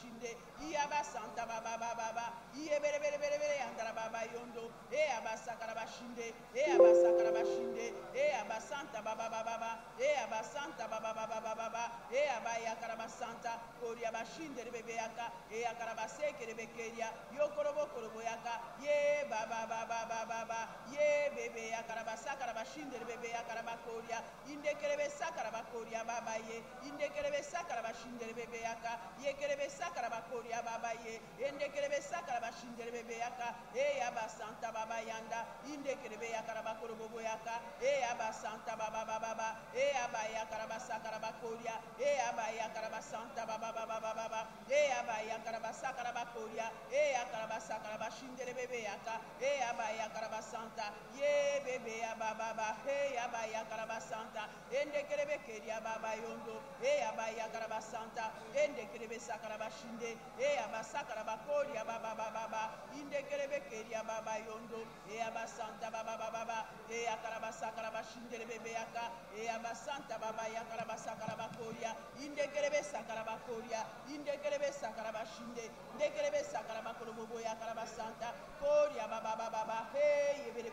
shinde, Iaba Santa Baba Baba, Bere Andara Baba Yondo, Eaba Sakaraba shinde, Eaba Sakaraba shinde, Eaba Santa Baba Baba, Eaba Santa Baba Baba Baba, Eaba Yakaraba Santa, Koriaba shinde Bebeaka, Eakaraba Seke Bekeria, Yokorobo Koroboyaka, Ye Baba Baba Baba, Ye Bebe Yakaraba Sakaraba shinde Bebeakaraba Koria, Indekerebe Sakaraba Koria Baba Ye, Indekerebe Sakaraba shinde Bebeaka, Yekerebe Sakaraba Koria Baba Ye, Indekerebe Sakaraba shinde Bebeaka, Eaba Santa Baba Yanda, Indekerebe Yakaraba Koroboyaka, Eaba Santa Baba Baba, Eaba Yakaraba Sakaraba Koria, Eaba Yakaraba Santa Baba Baba, Eaba Yakaraba Sakaraba Koria, Eakaraba Sakaraba shinde Bebeaka, Eaba Yakaraba Santa, Ye Bebe Baba, Eaba Yakaraba Santa, Endekerebe Keria Baba Yondo, Eaba Yakaraba Santa, Endekerebe Sakaraba shinde, Eaba Sakaraba Koria Baba Baba, Indekerebe Keria Baba Yondo, Eaba Santa Baba Baba, Eakaraba Sakaraba shinde Bebeaka, Eaba Santa Baba Yakaraba Sakaraba Koria, Indekerebe Sakaraba Koria, Indekerebe Sakaraba shinde, Indekerebe Sakaraba Korobo Yakaraba Santa, Koria Baba Baba, Hey, Bere,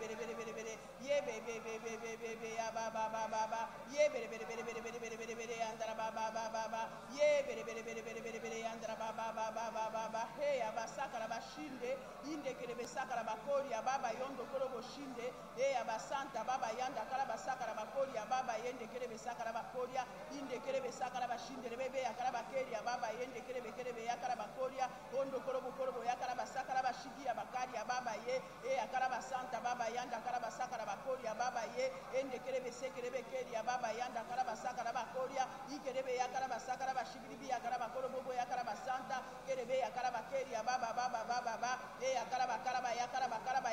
Ye Bebe, Baba Baba, Ye Bere, Andara Baba, Ye Bere, Andara Baba, Hey, Abasakaraba shinde, Indekerebe Sakaraba Koria, Baba Yondo Korobo shinde, Eaba Santa Baba Yanda Karaba Sakaraba Koria, Baba Yende Kerebe Sakaraba Koria, Indekerebe Sakaraba shinde, Bebe Yakaraba Keria, Baba Yende Kerebe Yakaraba Koria, Ondo Korobo Yakaraba Sakaraba Shikia Bakaria, Baba Ye, Yakaraba Santa Baba Yanda Karaba Sakaraba Koria, Baba Ye, Endekerebe Sekerebe Keria, Baba Yanda Karaba Sakaraba Koria, Ikerebe Yakaraba Sakaraba Shigribi Yakaraba Korobo Yakaraba Santa, Kerebe Yakaraba Keria, Baba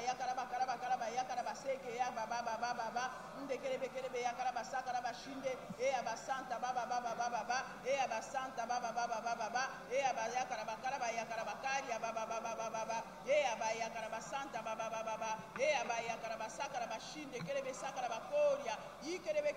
Yakaraba Yakaraba Seke ya Baba, Ndekerebe Yakaraba Sakaraba Shinde, Eaba Santa Baba, Eaba Santa Baba, Eaba Yakaraba Karia Baba, Eaba Yakaraba Santa Baba, Eaba Yakaraba Sakaraba Shinde, Kerebe Sakaraba Koria, Ikerebe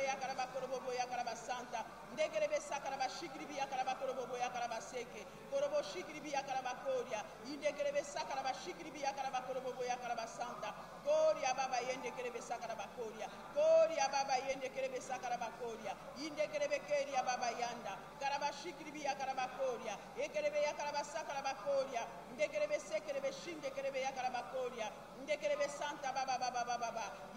Yakaraba Korobo Yakaraba Santa, Ndekerebe Sakaraba Shigribi Yakaraba Korobo Yakaraba Seke, Korobo Shigribi Yakaraba Koria, Indekerebe Sakaraba Shigribi Yakaraba Korobo Yakaraba Santa, Koria Baba Yende Kerebe Sakaraba Koria, Koria Baba Yende Kerebe Sakaraba Koria, Indekerebe Keria Baba Yanda, Karaba Shigribi Yakaraba Koria, Ekerebe Yakaraba Sakaraba Koria, Ndekerebe Sekerebe Shinde Kerebe Yakaraba Koria, Ndekerebe Santa Baba,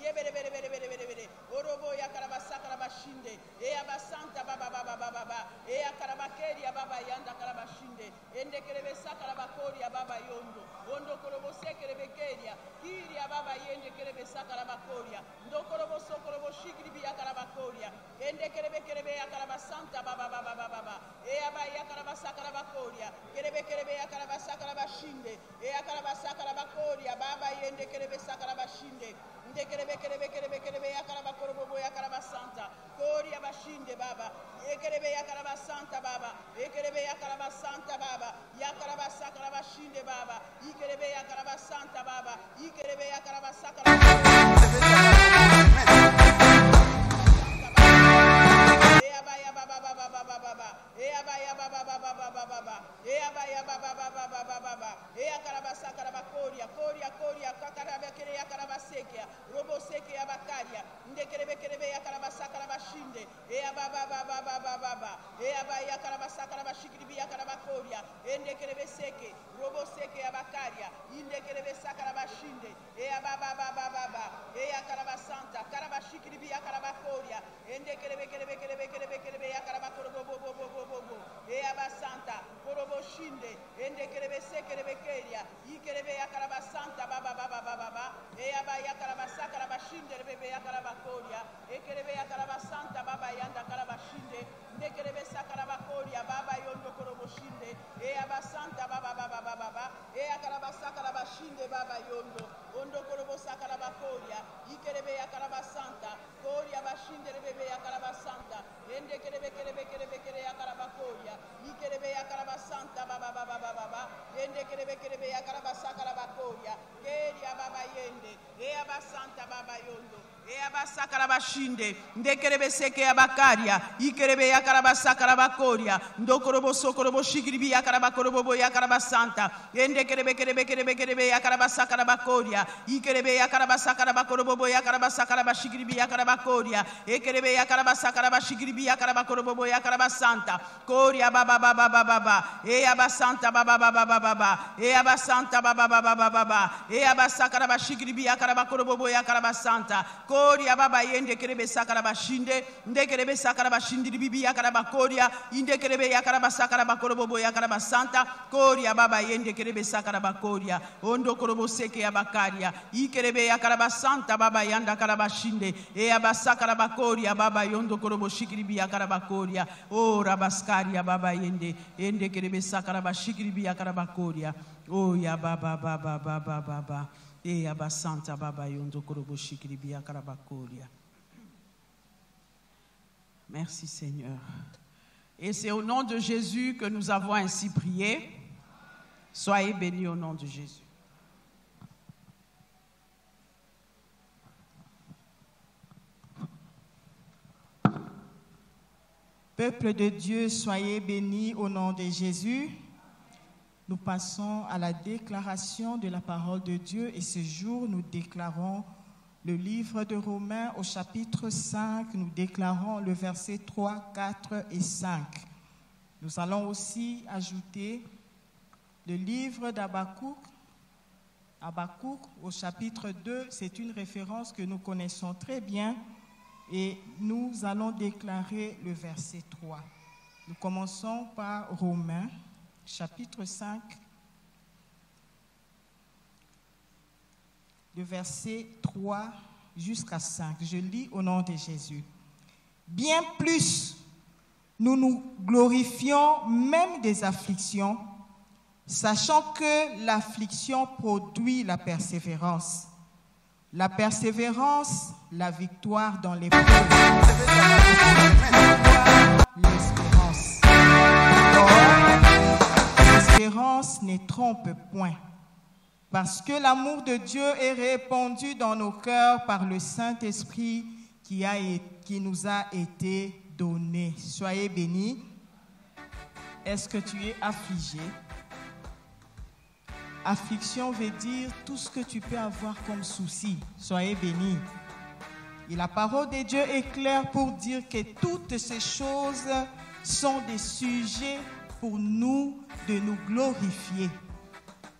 Yebere, Orobo Yakaraba Sakaraba Shinde, Eaba Santa Baba, Eakaraba Keria Baba Yanda Karaba Shinde, Endekerebe Sakaraba Koria Baba Yondo, Ondo Korobo Sekerebe Keria, Kiria Baba Yende Kerebe Sakaraba Koria, Ndokorobo Sokorobo Shigribi Yakaraba Koria, Endekerebe Yakaraba Santa Baba, Eaba Yakaraba Sakaraba Koria, Kerebe Yakaraba Sakaraba Shinde, Eakaraba Sakaraba Koria, Baba Yende Kerebe Sakaraba Shinde, Ndekerebe Yakaraba Korobo Yakaraba Santa, Koria Bashinde Baba, Ekerebe Yakaraba Santa Baba, Ekerebe Yakaraba Santa Baba, Yakaraba Sakaraba Shinde Baba, Ikerebe Yakaraba Santa Baba, Ikerebe Yakaraba Sakaraba Koria, Kakaraba Keria Karaba Sekia, Robo Sekia Bakaria, Ndekerebe Yakaraba Sakaraba Shinde, Ea Baba, Ea Baya Karaba Sakaraba Shikribi Yakaraba Koria, Endekerebe Seke, Robo Seke Abakaria, Indekerebe Sakaraba Shinde, Ea Baba, Ea Karaba Santa, Karaba Shikribi Yakaraba Koria, Endekerebe Yakaraba Korobo, Ea Basanta, Korobo Shinde, Endekerebe Sekerebe Keria, Ikerebe Yakaraba Santa Baba, Ea Baya Karaba Sakaraba Shinde, Bebe Yakaraba Koria, Ekerebe Yakaraba Santa Baba Yanda Karaba Shinde, Ndekerebe Sakaraba Koria, Baba Yondo Korobo Shinde, Ea Basanta Baba, Ea Karaba Sakaraba Shinde Baba Yondo, Ondo Korobo Sakaraba Koria, Ikerebe Yakaraba Santa, Koria Bashinde Bebe Yakaraba Santa, Endekerebe Yakaraba Koria, Ikerebe Yakaraba Santa Baba, Endekerebe Yakaraba Sakaraba Koria, Keria Baba Yende, Ea Basanta Baba Yondo, Eabasakarabashinde, ndekerebeseke abakaria, ikerebe yakarabasakarabakoria, ndokorobo sokorobo shigribi yakarabakorobo yakarabasanta, endekerebe yakarabasakarabakoria, ikerebe yakarabasakarabakobo yakarabasakarabashigribi yakarabakoria, ekerebe yakarabasakarabasigribi yakarabakorobo yakarabasanta, koria baba baba baba, eabasanta baba baba baba, eabasanta baba baba baba, eabasakarabashigribi yakarabakorobo yakarabasanta, Koria baba yende kerebe sakarabashinde, nde kerebe sakarabashinde bibi yakarabakoria, inde kerebe yakarabasakarabakobo yakarabasanta, koria baba yende kerebe sakarabakoria, ondo korobo seke yabakaria, ikerebe yakarabasanta baba yanda karabashinde, e abasakarabakoria baba yondo korobo shikribi yakarabakoria, o rabaskaria baba yende, ende kerebe sakarabashikribi yakarabakoria, o ya baba baba baba baba. Merci Seigneur. Et c'est au nom de Jésus que nous avons ainsi prié. Soyez bénis au nom de Jésus. Peuple de Dieu, soyez bénis au nom de Jésus. Nous passons à la déclaration de la parole de Dieu et ce jour, nous déclarons le livre de Romains au chapitre 5. Nous déclarons le verset 3, 4 et 5. Nous allons aussi ajouter le livre d'Habakkuk. Habakkuk au chapitre 2, c'est une référence que nous connaissons très bien et nous allons déclarer le verset 3. Nous commençons par Romains. Chapitre 5, le verset 3 jusqu'à 5. Je lis au nom de Jésus. Bien plus, nous nous glorifions même des afflictions, sachant que l'affliction produit la persévérance. La persévérance, la victoire dans l'épreuve. L'espérance. L'espérance ne trompe point, parce que l'amour de Dieu est répandu dans nos cœurs par le Saint-Esprit qui nous a été donné. Soyez bénis. Est-ce que tu es affligé? Affliction veut dire tout ce que tu peux avoir comme souci. Soyez bénis. Et la parole de Dieu est claire pour dire que toutes ces choses sont des sujets pour nous de nous glorifier.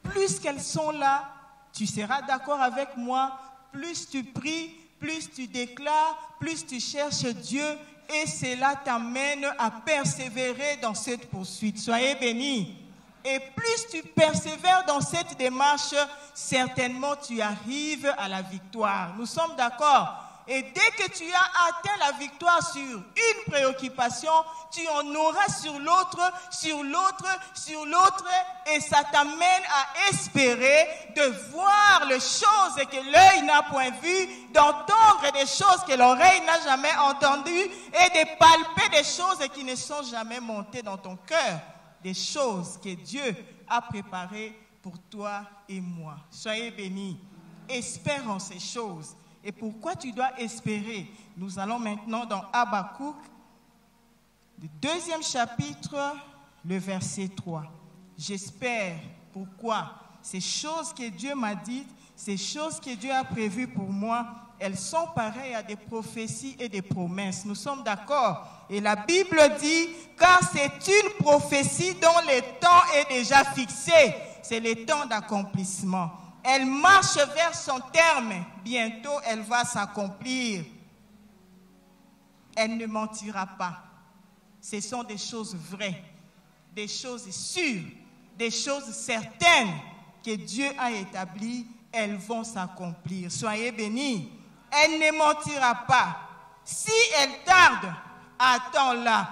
Plus qu'elles sont là, tu seras d'accord avec moi, plus tu pries, plus tu déclares, plus tu cherches Dieu et cela t'amène à persévérer dans cette poursuite. Soyez bénis. Et plus tu persévères dans cette démarche, certainement tu arrives à la victoire. Nous sommes d'accord? Et dès que tu as atteint la victoire sur une préoccupation, tu en auras sur l'autre, sur l'autre, sur l'autre. Et ça t'amène à espérer de voir les choses que l'œil n'a point vues, d'entendre des choses que l'oreille n'a jamais entendues et de palper des choses qui ne sont jamais montées dans ton cœur. Des choses que Dieu a préparées pour toi et moi. Soyez bénis. Espère en ces choses. Et pourquoi tu dois espérer? Nous allons maintenant dans Habakkuk, le 2e chapitre, le verset 3. J'espère. Pourquoi? Ces choses que Dieu m'a dites, ces choses que Dieu a prévues pour moi, elles sont pareilles à des prophéties et des promesses. Nous sommes d'accord? Et la Bible dit, car c'est une prophétie dont le temps est déjà fixé. C'est le temps d'accomplissement. Elle marche vers son terme. Bientôt, elle va s'accomplir. Elle ne mentira pas. Ce sont des choses vraies, des choses sûres, des choses certaines que Dieu a établies. Elles vont s'accomplir. Soyez bénis. Elle ne mentira pas. Si elle tarde, attends-la.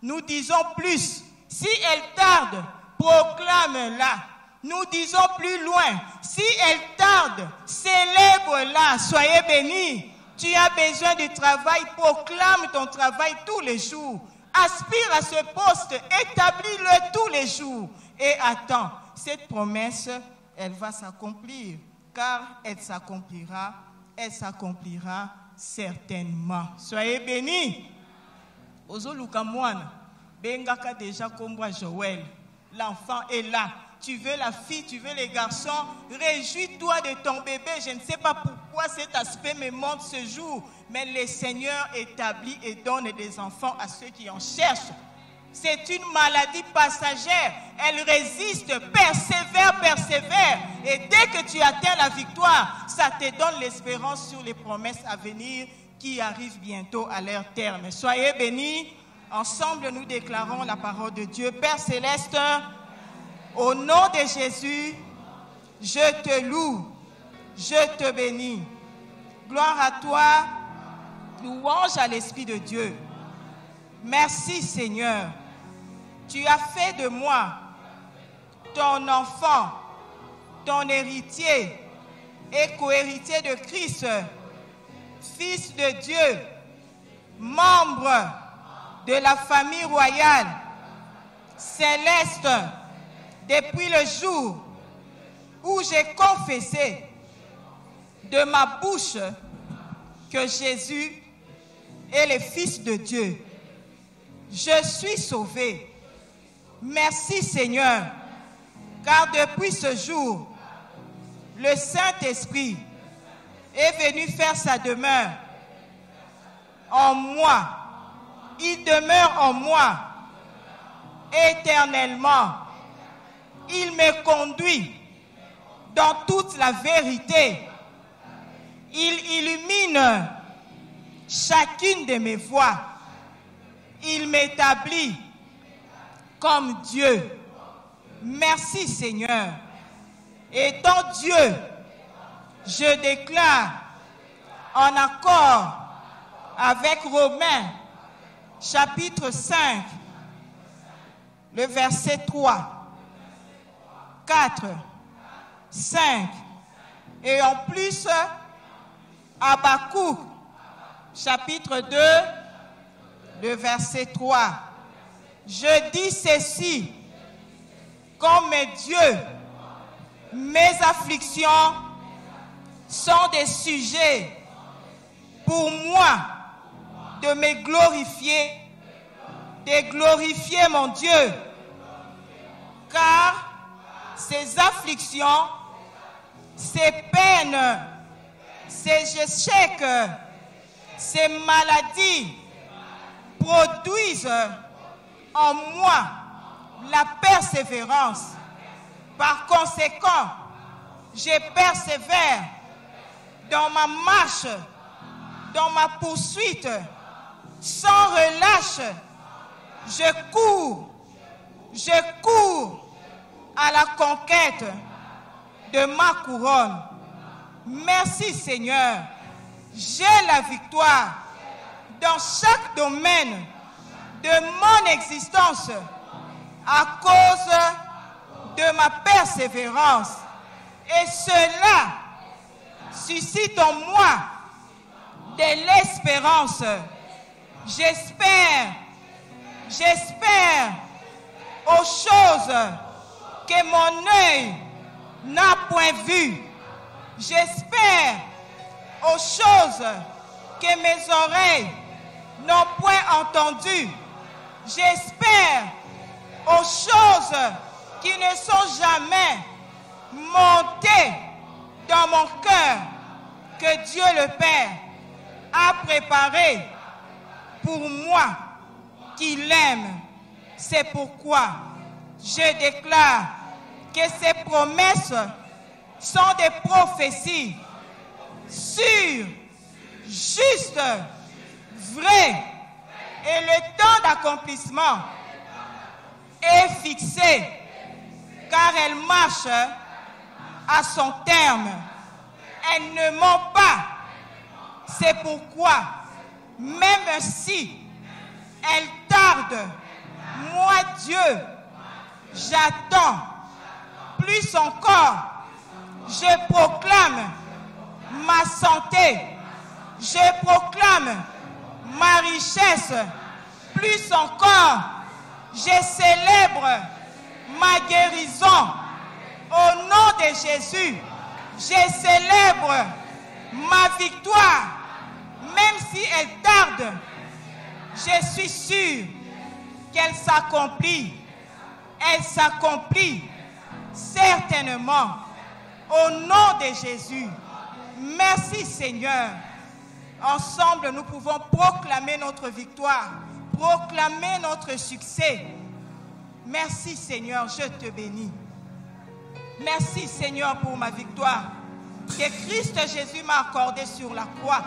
Nous disons plus. Si elle tarde, proclame-la. Nous disons plus loin, si elle tarde, célèbre-la, soyez bénis. Tu as besoin du travail, proclame ton travail tous les jours. Aspire à ce poste, établis-le tous les jours. Et attends, cette promesse, elle va s'accomplir, car elle s'accomplira certainement. Soyez bénis. Ozoluka mwana, bengaka déjà comme Joël. L'enfant est là. Tu veux la fille, tu veux les garçons. Réjouis-toi de ton bébé. Je ne sais pas pourquoi cet aspect me montre ce jour. Mais le Seigneur établit et donne des enfants à ceux qui en cherchent. C'est une maladie passagère. Elle résiste, persévère, persévère. Et dès que tu atteins la victoire, ça te donne l'espérance sur les promesses à venir qui arrivent bientôt à leur terme. Soyez bénis. Ensemble, nous déclarons la parole de Dieu. Père Céleste, au nom de Jésus, je te loue, je te bénis. Gloire à toi, louange à l'Esprit de Dieu. Merci Seigneur. Tu as fait de moi ton enfant, ton héritier et co-héritier de Christ, fils de Dieu, membre de la famille royale, céleste, depuis le jour où j'ai confessé de ma bouche que Jésus est le Fils de Dieu. Je suis sauvé. Merci Seigneur, car depuis ce jour, le Saint-Esprit est venu faire sa demeure en moi. Il demeure en moi éternellement. Il me conduit dans toute la vérité. Il illumine chacune de mes voies. Il m'établit comme Dieu. Merci Seigneur. Étant Dieu, je déclare en accord avec Romains chapitre 5, le verset 3, 4, 5 et en plus Habakkuk chapitre 2, le verset 3. Je dis ceci, comme Dieu, mes afflictions sont des sujets pour moi de me glorifier, de glorifier mon Dieu, car ces afflictions, ces peines, ces échecs, ces maladies produisent en moi la persévérance. Par conséquent, je persévère dans ma marche, dans ma poursuite, sans relâche. Je cours à la conquête de ma couronne. Merci Seigneur, j'ai la victoire dans chaque domaine de mon existence à cause de ma persévérance. Et cela suscite en moi de l'espérance. J'espère aux choses que mon œil n'a point vues. J'espère aux choses que mes oreilles n'ont point entendues. J'espère aux choses qui ne sont jamais montées dans mon cœur, que Dieu le Père a préparé pour moi qui l'aime. C'est pourquoi je déclare que ces promesses sont des prophéties sûres, justes, vraies, et le temps d'accomplissement est fixé, car elles marchent à son terme. Elles ne mentent pas. C'est pourquoi, même si elles tardent, moi Dieu, j'attends. Plus encore, je proclame ma santé, je proclame ma richesse. Plus encore, je célèbre ma guérison. Au nom de Jésus, je célèbre ma victoire, Même si elle tarde, je suis sûr qu'elle s'accomplit. Elle s'accomplit certainement. Au nom de Jésus. Merci Seigneur. Ensemble, nous pouvons proclamer notre victoire, proclamer notre succès. Merci Seigneur, je te bénis. Merci Seigneur pour ma victoire que Christ Jésus m'a accordée sur la croix.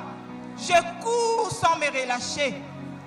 Je cours sans me relâcher.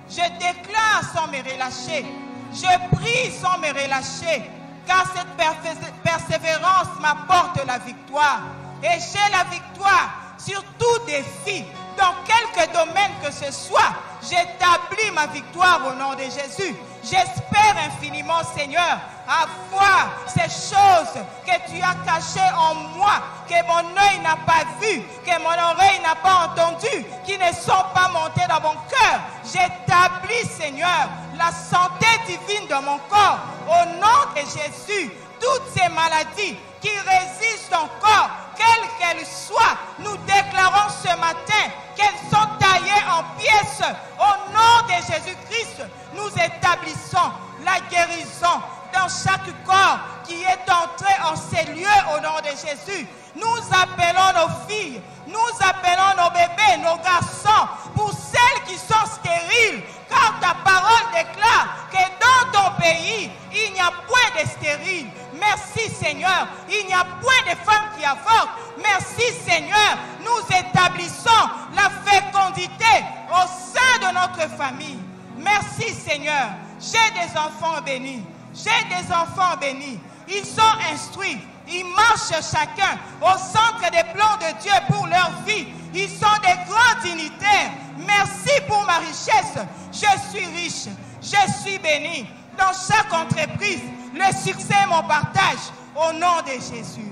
Je déclare sans me relâcher. Je prie sans me relâcher. Car cette persévérance m'apporte la victoire. Et j'ai la victoire sur tout défi. Dans quelque domaine que ce soit, j'établis ma victoire au nom de Jésus. J'espère infiniment, Seigneur, avoir ces choses que tu as cachées en moi, que mon œil n'a pas vu, que mon oreille n'a pas entendu, qui ne sont pas montées dans mon cœur. J'établis, Seigneur, la santé divine de mon corps. Au nom de Jésus, toutes ces maladies qui résistent encore, quelles qu'elles soient, nous déclarons ce matin qu'elles sont taillées en pièces. Au nom de Jésus-Christ, nous établissons la guérison dans chaque corps qui est entré en ces lieux au nom de Jésus. Nous appelons nos filles, nous appelons nos bébés, nos garçons, pour celles qui sont stériles, car ta parole déclare que dans ton pays, il n'y a point de stériles. Merci Seigneur, il n'y a point de femmes qui avortent. Merci Seigneur, nous établissons la fécondité au sein de notre famille. Merci Seigneur, j'ai des enfants bénis, j'ai des enfants bénis. Ils sont instruits, ils marchent chacun au centre des plans de Dieu pour leur vie. Ils sont des grands dignitaires. Merci pour ma richesse. Je suis riche, je suis béni. Dans chaque entreprise, le succès est mon partage au nom de Jésus.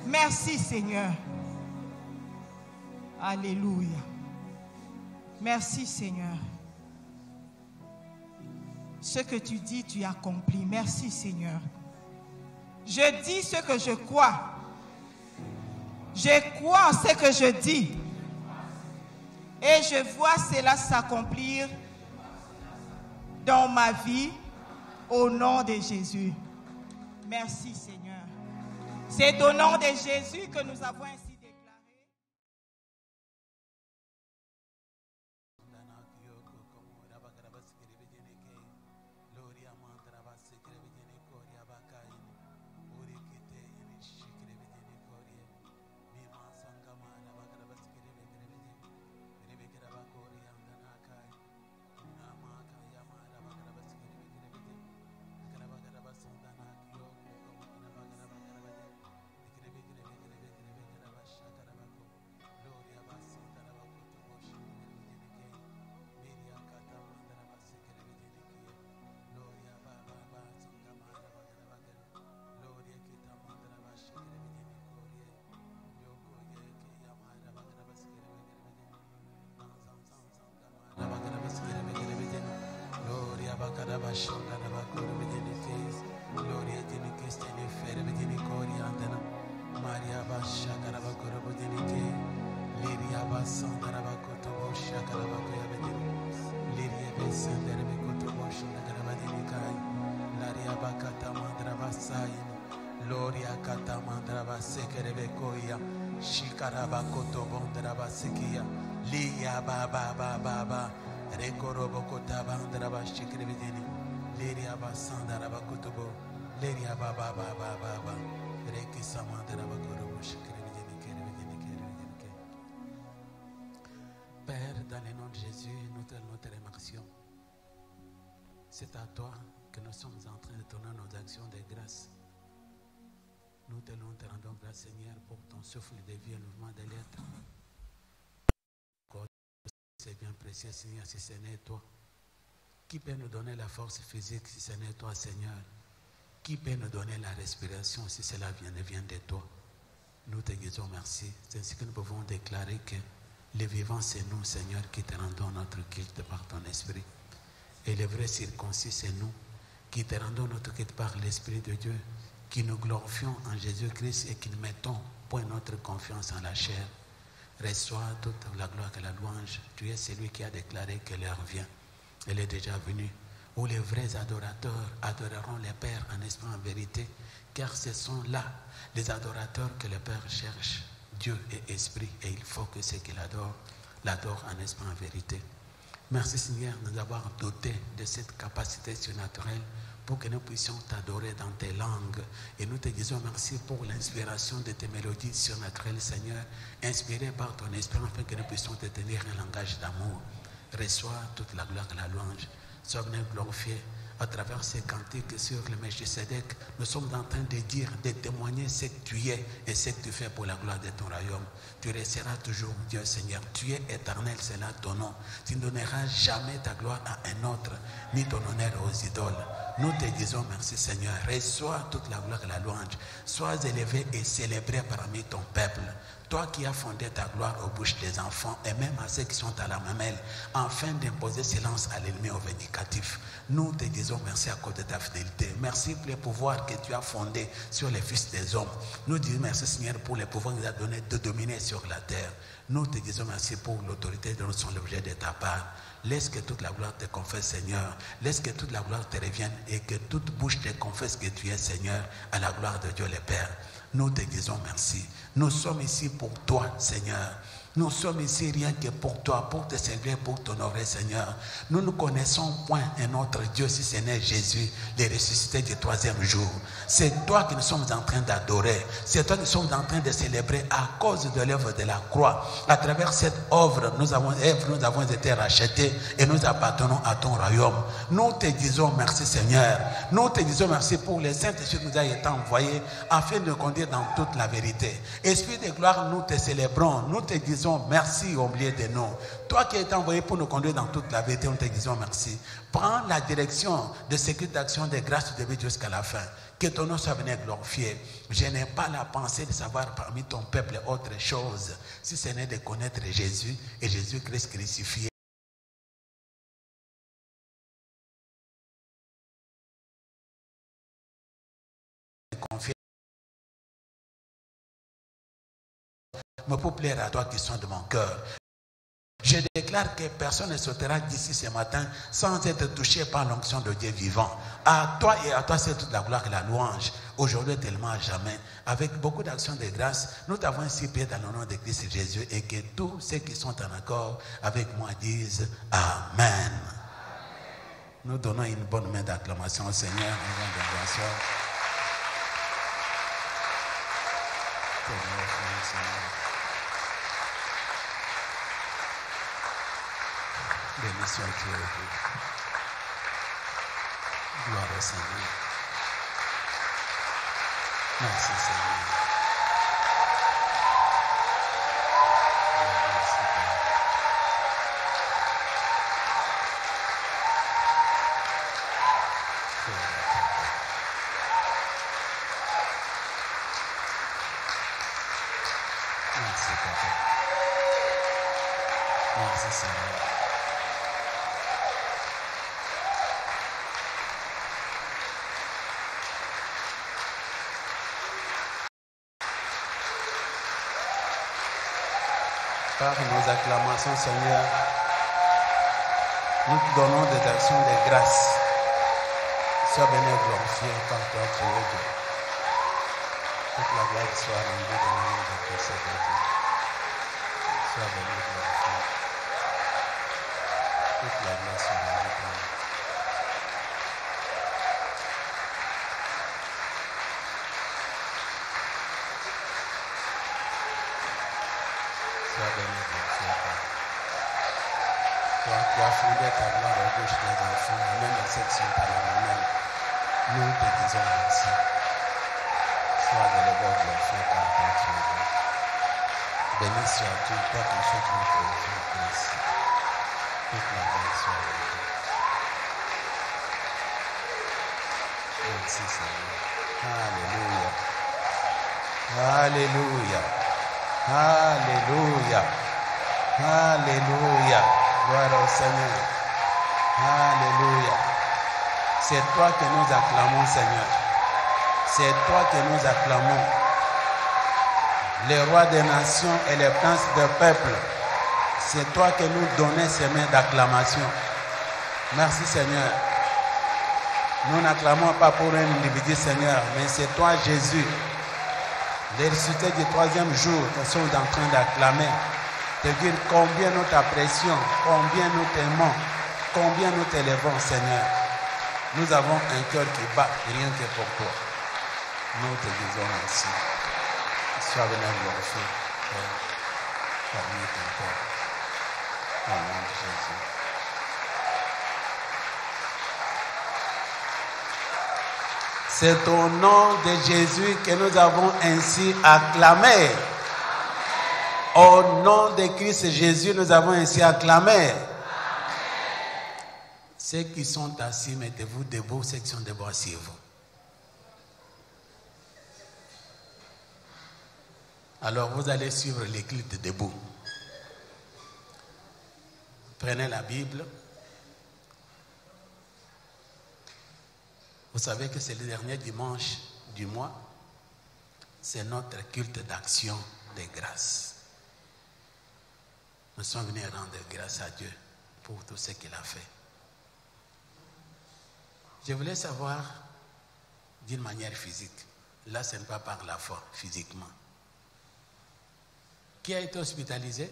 Merci Seigneur. Alléluia. Merci Seigneur. Ce que tu dis, tu accomplis. Merci Seigneur. Je dis ce que je crois. Je crois en ce que je dis. Et je vois cela s'accomplir dans ma vie au nom de Jésus. Merci Seigneur. C'est au nom de Jésus que nous avons ainsi déclaré. Père, dans le nom de Jésus, nous te remercions. C'est à toi que nous sommes en train de tourner nos actions de grâce. Nous te rendons grâce, Seigneur, pour ton souffle de vie et le mouvement de l'être. C'est bien précieux, Seigneur, si ce n'est toi. Qui peut nous donner la force physique si ce n'est toi, Seigneur? Qui peut nous donner la respiration si cela vient de toi? Nous te disons merci. C'est ainsi que nous pouvons déclarer que le vivant, c'est nous, Seigneur, qui te rendons notre culte par ton esprit. Et le vrai circoncis, c'est nous, qui te rendons notre culte par l'Esprit de Dieu, qui nous glorifions en Jésus-Christ et qui ne mettons point notre confiance en la chair. Reçois toute la gloire et la louange. Tu es celui qui a déclaré que l'heure vient. Elle est déjà venue. Où les vrais adorateurs adoreront les Pères en esprit en vérité, car ce sont là les adorateurs que le Père cherche. Dieu est esprit et il faut que ceux qui l'adorent en esprit en vérité. Merci Seigneur de nous avoir dotés de cette capacité surnaturelle pour que nous puissions t'adorer dans tes langues. Et nous te disons merci pour l'inspiration de tes mélodies surnaturelles, Seigneur, inspirées par ton esprit, afin que nous puissions te tenir un langage d'amour. Reçois toute la gloire et la louange. Sois bien glorifié à travers ces cantiques sur le Melchisedec. Nous sommes en train de dire, de témoigner ce que tu es et ce que tu fais pour la gloire de ton royaume. Tu resteras toujours Dieu, Seigneur. Tu es éternel, c'est là ton nom. Tu ne donneras jamais ta gloire à un autre, ni ton honneur aux idoles. Nous te disons merci, Seigneur. Reçois toute la gloire et la louange. Sois élevé et célébré parmi ton peuple. Toi qui as fondé ta gloire aux bouches des enfants et même à ceux qui sont à la mamelle, afin d'imposer silence à l'ennemi au vindicatif. Nous te disons merci à cause de ta fidélité. Merci pour les pouvoirs que tu as fondés sur les fils des hommes. Nous te disons merci, Seigneur, pour les pouvoirs que tu as donnés de dominer sur la terre. Nous te disons merci pour l'autorité dont nous sommes l'objet de ta part. Laisse que toute la gloire te confesse, Seigneur. Laisse que toute la gloire te revienne et que toute bouche te confesse que tu es Seigneur, à la gloire de Dieu le Père. Nous te disons merci. Nous sommes ici pour toi, Seigneur. Nous sommes ici rien que pour toi, pour te servir, pour t'honorer, Seigneur. Nous ne connaissons point un autre Dieu si ce n'est Jésus, le ressuscité du troisième jour. C'est toi que nous sommes en train d'adorer. C'est toi que nous sommes en train de célébrer à cause de l'œuvre de la croix. À travers cette œuvre, nous avons été rachetés et nous appartenons à ton royaume. Nous te disons merci, Seigneur. Nous te disons merci pour les Saint-Esprit qui nous a été envoyés afin de nous conduire dans toute la vérité. Esprit de gloire, nous te célébrons. Nous te disons merci au milieu de nous. Toi qui es envoyé pour nous conduire dans toute la vérité, nous te disons merci. Prends la direction de ce culte d'action de grâce de Dieu jusqu'à la fin. Que ton nom soit venu glorifié. Je n'ai pas la pensée de savoir parmi ton peuple autre chose, si ce n'est de connaître Jésus et Jésus-Christ crucifié. Mais pour plaire à toi qui sont de mon cœur, je déclare que personne ne sautera d'ici ce matin sans être touché par l'onction de Dieu vivant. À toi et à toi, c'est toute la gloire et la louange. Aujourd'hui, tellement à jamais. Avec beaucoup d'actions de grâce, nous t'avons ainsi prié dans le nom de Christ Jésus et que tous ceux qui sont en accord avec moi disent Amen. Nous donnons une bonne main d'acclamation au Seigneur. Béni soit Dieu. Gloire au Seigneur. Merci Seigneur. Merci Père. Merci Papa. Merci Seigneur. Par nos acclamations, Seigneur, nous te donnons des actions de grâce. Sois béni et glorifié par toi, tu es Dieu. Toute la gloire soit rendue dans le nom de Christ Jésus. Sois béni et glorifié. Toute la gloire soit rendue dans le nom. Sois béni et glorifié. Toi qui as fondé ta gloire aux bouches des enfants, et même à ceux qui sont à la mamelle, nous te disons merci. Sois élevé et glorifié car toi tu es Dieu. Béni sois-tu, toi qui fais notre vie Christ. Toute la gloire soit à Dieu. Merci Seigneur. Alléluia. Alléluia. Alléluia. Alléluia. Gloire au Seigneur. Alléluia. C'est toi que nous acclamons, Seigneur. C'est toi que nous acclamons. les rois des nations et les princes des peuples. C'est toi qui nous donnais ces mains d'acclamation. Merci Seigneur. Nous n'acclamons pas pour un individu Seigneur, mais c'est toi Jésus, les ressuscités du troisième jour qui sont en train d'acclamer, de dire combien nous t'apprécions, combien nous t'aimons, combien nous t'élevons Seigneur. Nous avons un cœur qui bat rien que pour toi. Nous te disons merci. Sois venu glorifier, Père, parmi ton peuple. Au nom de Jésus. C'est au nom de Jésus que nous avons ainsi acclamé. Au nom de Christ Jésus, nous avons ainsi acclamé. Ceux qui sont assis, mettez-vous debout, ceux qui sont debout, asseyez-vous. Alors vous allez suivre les clips debout. Prenez la Bible. Vous savez que c'est le dernier dimanche du mois. C'est notre culte d'action de grâce. Nous sommes venus rendre grâce à Dieu pour tout ce qu'il a fait. Je voulais savoir d'une manière physique. Là, ce n'est pas par la foi, physiquement. Qui a été hospitalisé?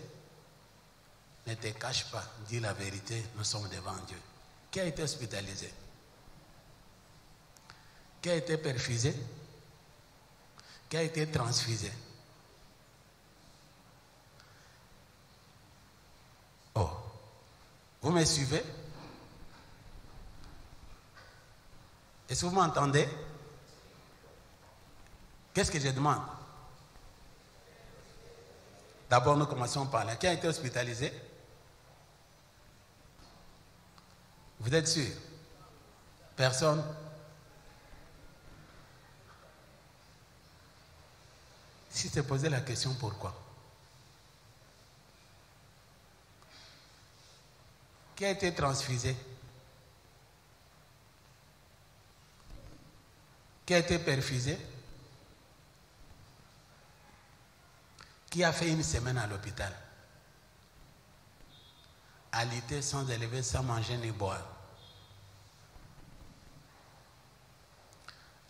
Ne te cache pas, dis la vérité, nous sommes devant Dieu. Qui a été hospitalisé? Qui a été perfusé? Qui a été transfusé? Oh, vous me suivez? Est-ce que vous m'entendez? Qu'est-ce que je demande? D'abord, nous commençons par là. Qui a été hospitalisé? Vous êtes sûr? Personne? Si tu te posais la question, pourquoi? Qui a été transfusé? Qui a été perfusé? Qui a fait une semaine à l'hôpital? Alité sans élever, sans manger ni boire.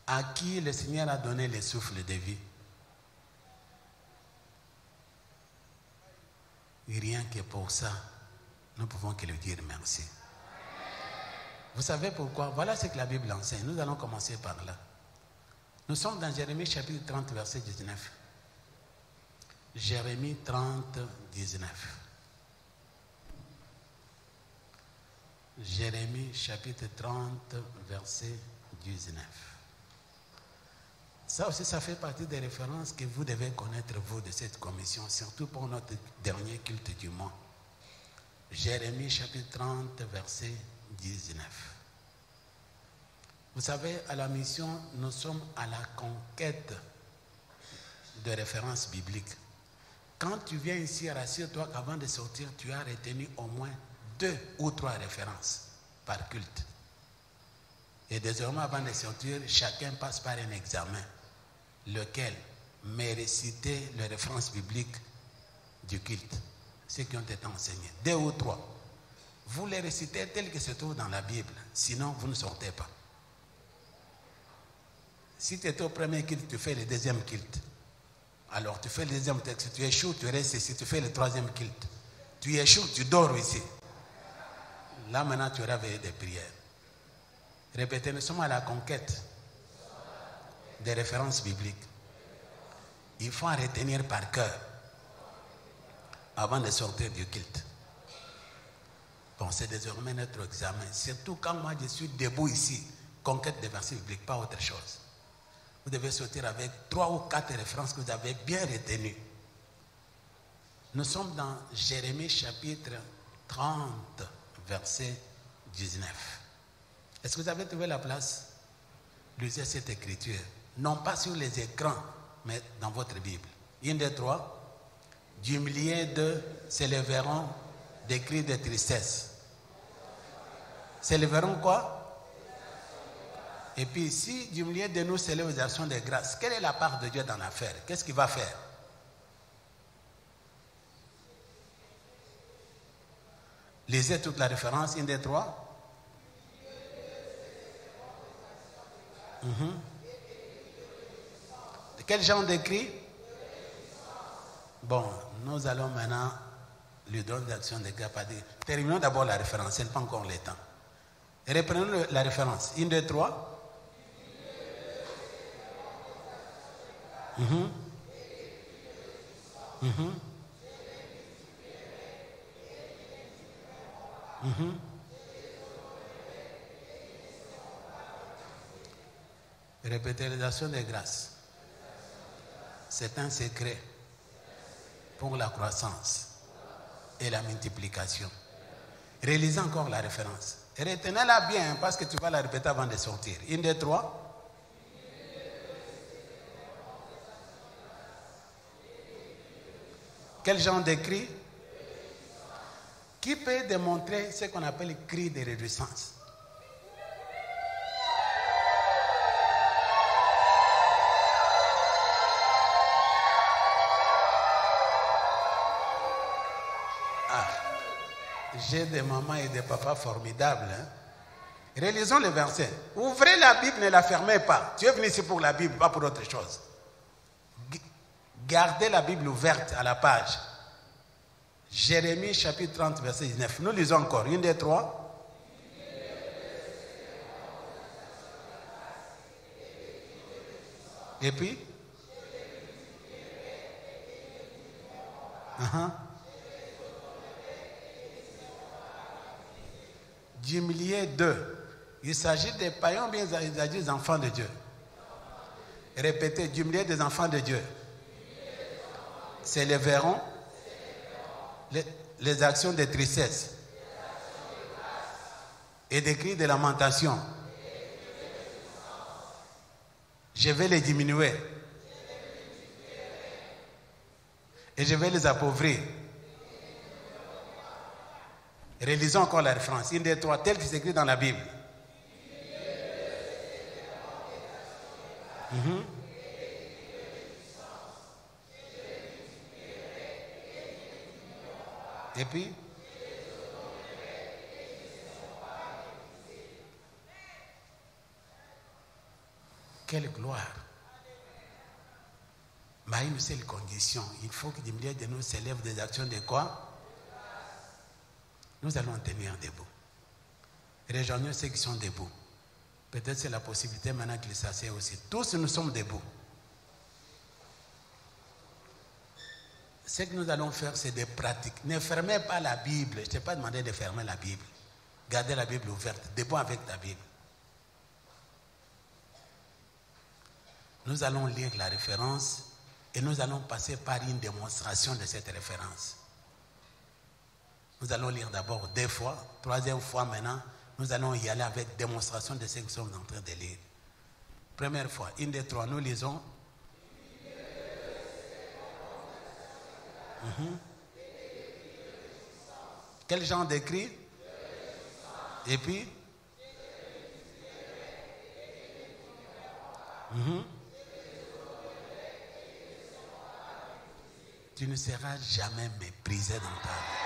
À qui le Seigneur a donné le souffle de vie? Rien que pour ça, nous pouvons que lui dire merci. Vous savez pourquoi? Voilà ce que la Bible enseigne. Nous allons commencer par là. Nous sommes dans Jérémie chapitre 30, verset 19. Jérémie 30, 19. Jérémie chapitre 30, verset 19. Ça aussi, ça fait partie des références que vous devez connaître, vous, de cette commission, surtout pour notre dernier culte du mois. Jérémie chapitre 30, verset 19. Vous savez, à la mission, nous sommes à la conquête de références bibliques. Quand tu viens ici, rassure-toi qu'avant de sortir, tu as retenu au moins 2 ou 3 références par culte. Et désormais, avant de sortir, chacun passe par un examen. Lequel? Mais réciter les références bibliques du culte. Ceux qui ont été enseignés. 2 ou 3. Vous les récitez tels que se trouvent dans la Bible. Sinon, vous ne sortez pas. Si tu étais au premier culte, tu fais le deuxième culte. Alors, tu fais le deuxième texte. Tu échoues, tu restes ici. Tu fais le troisième culte. Tu échoues, tu dors ici. Là, maintenant, tu auras veillé des prières. Répétez, nous sommes à la conquête des références bibliques. Il faut en retenir par cœur avant de sortir du culte. Bon, c'est désormais notre examen. Surtout quand moi je suis debout ici, conquête des versets bibliques, pas autre chose. Vous devez sortir avec 3 ou 4 références que vous avez bien retenues. Nous sommes dans Jérémie chapitre 30, verset 19. Est-ce que vous avez trouvé la place? Lisez cette écriture. Non pas sur les écrans, mais dans votre Bible. 1, 2, 3. Du milieu d'eux s'élèveront des cris de tristesse. S'élèveront quoi? Et puis si du milieu de nous s'élève des actions de grâce, quelle est la part de Dieu dans l'affaire? Qu'est-ce qu'il va faire? Lisez toute la référence, une des trois. Quel genre d'écrit? Bon, nous allons maintenant lui donner l'action de grâce. Terminons d'abord la référence, ce n'est pas encore le temps. Reprenons la référence. Une, deux, trois. Répétez l'action de grâce. C'est un secret pour la croissance et la multiplication. Réalisez encore la référence. Retenez-la bien parce que tu vas la répéter avant de sortir. Une, deux, trois. Quel genre de cri? Qui peut démontrer ce qu'on appelle cri de réjouissance? J'ai des mamans et des papas formidables. Relisons le verset. Ouvrez la Bible, ne la fermez pas. Tu es venu ici pour la Bible, pas pour autre chose. Gardez la Bible ouverte à la page. Jérémie chapitre 30, verset 19. Nous lisons encore. Une, deux, trois. Et puis d'humilier d'eux. Il s'agit des païens, bien il s'agit des enfants de Dieu. Répétez, d'humilier des enfants de Dieu. S'élèveront les actions de tristesse et des cris de lamentation. Je vais les diminuer et je vais les appauvrir. Relisons encore la référence. Une des trois, tel qui s'écrit dans la Bible. Et puis quelle gloire. Mais à une seule condition, il faut que du milieu de nous s'élève des actions de quoi? Nous allons tenir debout. Rejoignons ceux qui sont debout. Peut-être c'est la possibilité maintenant qu'ils s'asseyent aussi. Tous nous sommes debout. Ce que nous allons faire, c'est des pratiques. Ne fermez pas la Bible. Je ne t'ai pas demandé de fermer la Bible. Gardez la Bible ouverte. Debout avec ta Bible. Nous allons lire la référence et nous allons passer par une démonstration de cette référence. Nous allons lire d'abord 2 fois. 3e fois maintenant, nous allons y aller avec démonstration de ce que nous sommes en train de lire. Première fois, 1, 2, 3, nous lisons. Quel genre d'écrit? Et puis tu ne seras jamais méprisé dans ta vie.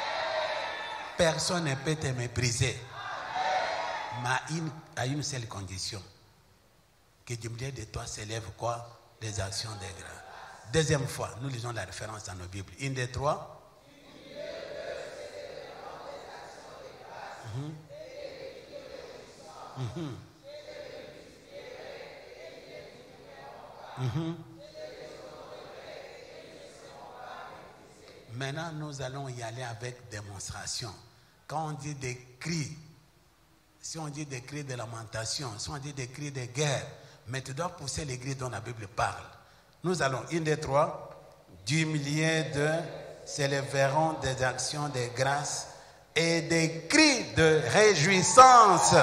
Personne ne peut te mépriser. Mais à une seule condition. Que du milieu de toi s'élève quoi? Des actions de grâce. 2e fois, nous lisons la référence dans nos Bibles. 1, 2, 3. Maintenant, nous allons y aller avec démonstration. Quand on dit des cris, si on dit des cris de lamentation, si on dit des cris de guerre, mais tu dois pousser les cris dont la Bible parle. Nous allons, 1, 2, 3, du milieu de s'élèveront des actions de grâce et des cris de réjouissance.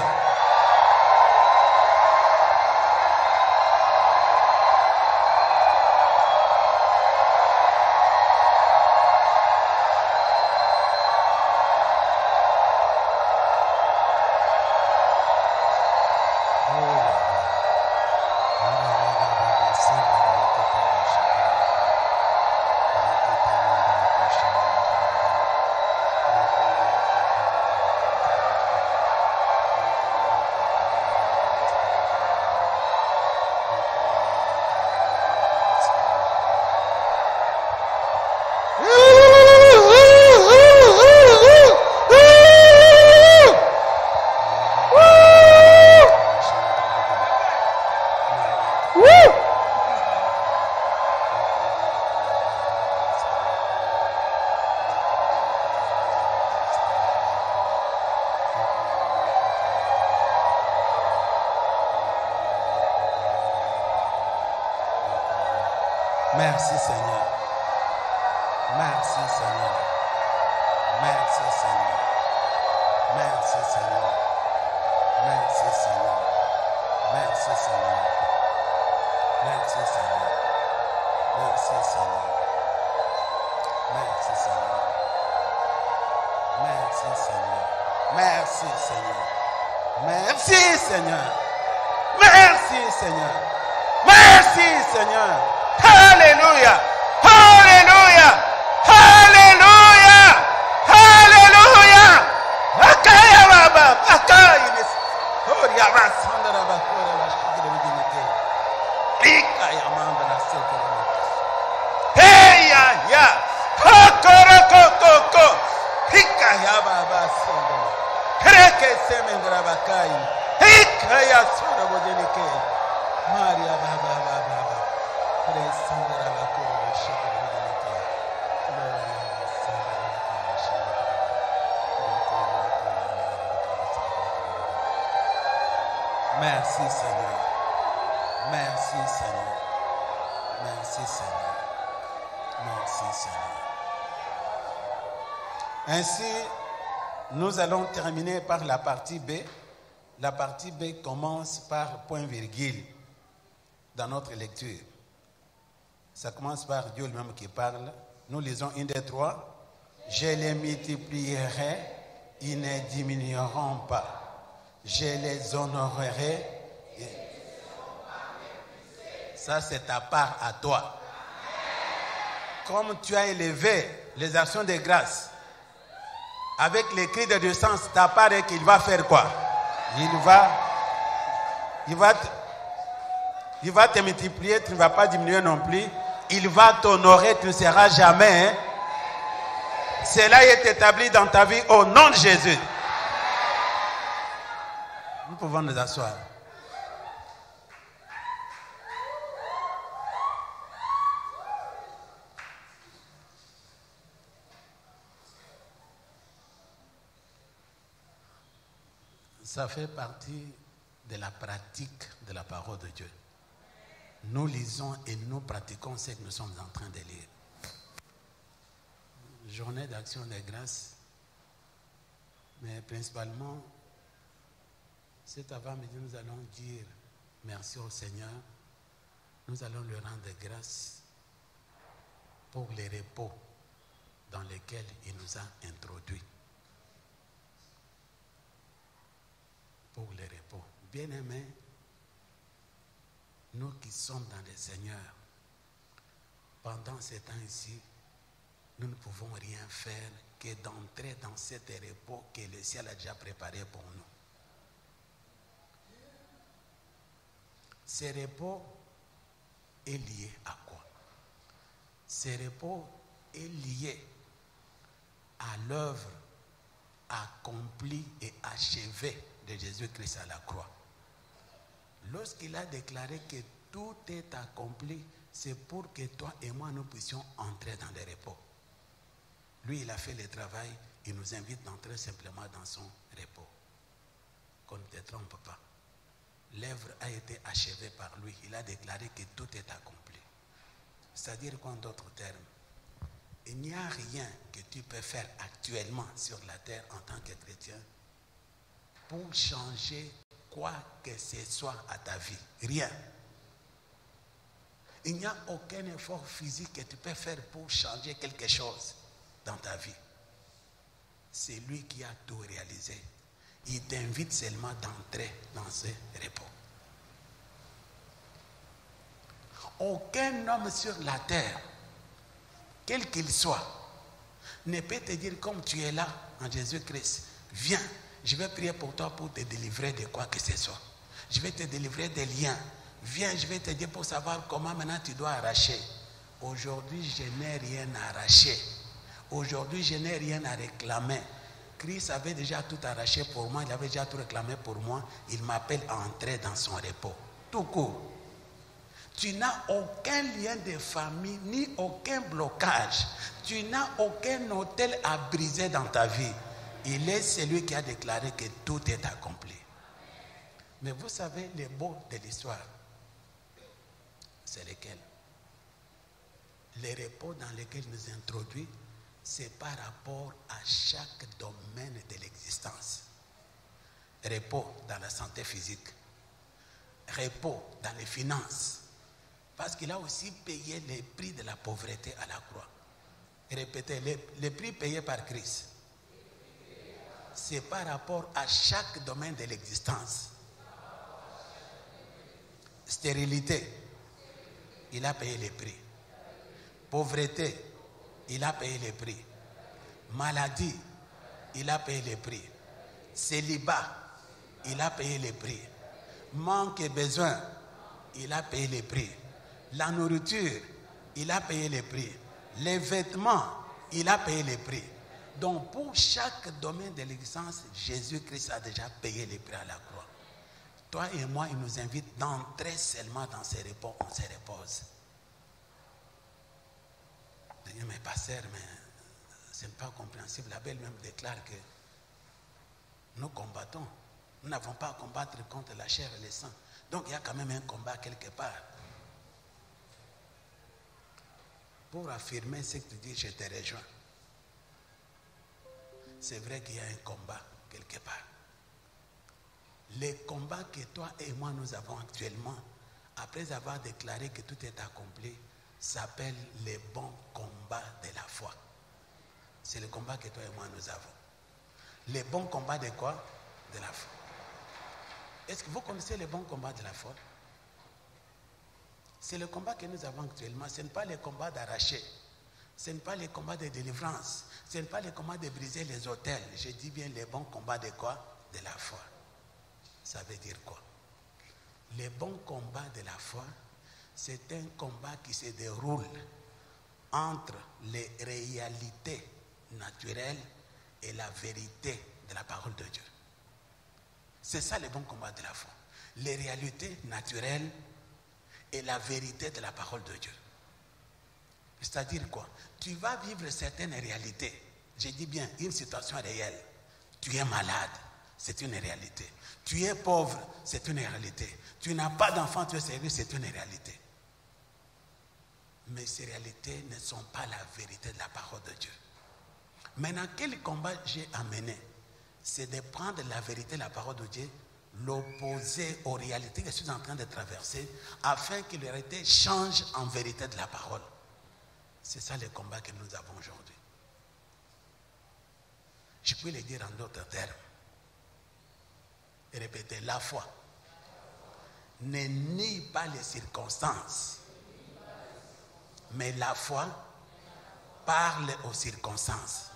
Woo! Merci Seigneur. Merci Seigneur. Merci Seigneur. Merci Seigneur. Merci Seigneur. Merci Seigneur. Merci Seigneur. Merci Seigneur. Merci Seigneur. Merci Seigneur. Merci Seigneur. Merci Seigneur. Merci Seigneur. Merci Seigneur. Alléluia. Alléluia. Alléluia. Alléluia. Akaya baba. Akaya. Oh, ya rasanda baba. Ikaya mamba na sekere. Hey ya ya. Kokoro kokoko. Ikaya baba sonda. Kreke semendra bakai. Ikaya sonda bodenike. Maria baba baba. Presandra bakoro shekere bodenike. Merci Seigneur. Merci Seigneur. Merci Seigneur. Merci Seigneur. Ainsi, nous allons terminer par la partie B. La partie B commence par point virgule dans notre lecture. Ça commence par Dieu lui-même qui parle. Nous lisons 1, 2, 3. Je les multiplierai, ils ne diminueront pas. Je les honorerai. Ça, c'est ta part à toi. Comme tu as élevé les actions de grâce avec les cris de décence, ta part est qu'il va faire quoi? Il va te multiplier, tu ne vas pas diminuer non plus. Il va t'honorer, tu ne seras jamais. Hein? Cela est établi dans ta vie au nom de Jésus. Nous pouvons nous asseoir. Ça fait partie de la pratique de la parole de Dieu. Nous lisons et nous pratiquons ce que nous sommes en train de lire. Journée d'action de grâce, mais principalement, cet avant-midi, nous allons dire merci au Seigneur. Nous allons lui rendre grâce pour les repos dans lesquels il nous a introduits. Pour les repos. Bien-aimés, nous qui sommes dans le Seigneur, pendant ces temps-ci, nous ne pouvons rien faire que d'entrer dans cet repos que le ciel a déjà préparé pour nous. Ce repos est lié à quoi? Ce repos est lié à l'œuvre accomplie et achevée de Jésus-Christ à la croix. Lorsqu'il a déclaré que tout est accompli, c'est pour que toi et moi nous puissions entrer dans le repos. Lui, il a fait le travail, il nous invite d'entrer simplement dans son repos. Qu'on ne te trompe pas. L'œuvre a été achevée par lui. Il a déclaré que tout est accompli. C'est-à-dire qu'en d'autres termes, il n'y a rien que tu peux faire actuellement sur la terre en tant que chrétien pour changer quoi que ce soit à ta vie. Rien. Il n'y a aucun effort physique que tu peux faire pour changer quelque chose dans ta vie. C'est lui qui a tout réalisé. Il t'invite seulement d'entrer dans ce repos. Aucun homme sur la terre, quel qu'il soit, ne peut te dire comme tu es là en Jésus-Christ, viens, je vais prier pour toi pour te délivrer de quoi que ce soit. Je vais te délivrer des liens. Viens, je vais te dire pour savoir comment maintenant tu dois arracher. Aujourd'hui, je n'ai rien à arracher. Aujourd'hui, je n'ai rien à réclamer. Christ avait déjà tout arraché pour moi, il avait déjà tout réclamé pour moi. Il m'appelle à entrer dans son repos. Tout court. Tu n'as aucun lien de famille, ni aucun blocage. Tu n'as aucun hôtel à briser dans ta vie. Il est celui qui a déclaré que tout est accompli. Mais vous savez, le beau de l'histoire, c'est lequel? Les repos dans lesquels nous introduit, c'est par rapport à chaque domaine de l'existence. Repos dans la santé physique, repos dans les finances, parce qu'il a aussi payé les prix de la pauvreté à la croix. Répétez, les prix payés par Christ, c'est par rapport à chaque domaine de l'existence. Stérilité, il a payé les prix. Pauvreté, il a payé les prix. Maladie, il a payé les prix. Célibat, il a payé les prix. Manque et besoin, il a payé les prix. La nourriture, il a payé les prix. Les vêtements, il a payé les prix. Donc pour chaque domaine de l'existence, Jésus-Christ a déjà payé les prix à la croix. Toi et moi, il nous invite d'entrer seulement dans ces repos, on se repose. Mais pasteur, mais ce n'est pas compréhensible. La Bible même déclare que nous combattons. Nous n'avons pas à combattre contre la chair et le sang. Donc il y a quand même un combat quelque part. Pour affirmer ce que tu dis, je te rejoins. C'est vrai qu'il y a un combat quelque part. Les combats que toi et moi nous avons actuellement, après avoir déclaré que tout est accompli, s'appelle les bons combats de la foi. C'est le combat que toi et moi nous avons. Les bons combats de quoi? De la foi. Est-ce que vous connaissez les bons combats de la foi? C'est le combat que nous avons actuellement. Ce n'est pas le combat d'arracher. Ce n'est pas le combat de délivrance. Ce n'est pas le combat de briser les autels. Je dis bien les bons combats de quoi? De la foi. Ça veut dire quoi? Les bons combats de la foi, c'est un combat qui se déroule entre les réalités naturelles et la vérité de la parole de Dieu. C'est ça le bon combat de la foi. Les réalités naturelles et la vérité de la parole de Dieu. C'est-à-dire quoi? Tu vas vivre certaines réalités. Je dis bien une situation réelle. Tu es malade, c'est une réalité. Tu es pauvre, c'est une réalité. Tu n'as pas d'enfant, tu es sérieux, c'est une réalité. Mais ces réalités ne sont pas la vérité de la parole de Dieu. Maintenant, quel combat j'ai amené? C'est de prendre la vérité de la parole de Dieu, l'opposer aux réalités que je suis en train de traverser, afin que les réalités changent en vérité de la parole. C'est ça le combat que nous avons aujourd'hui. Je peux le dire en d'autres termes. Et répétez, la foi ne nie pas les circonstances, mais la foi parle aux circonstances.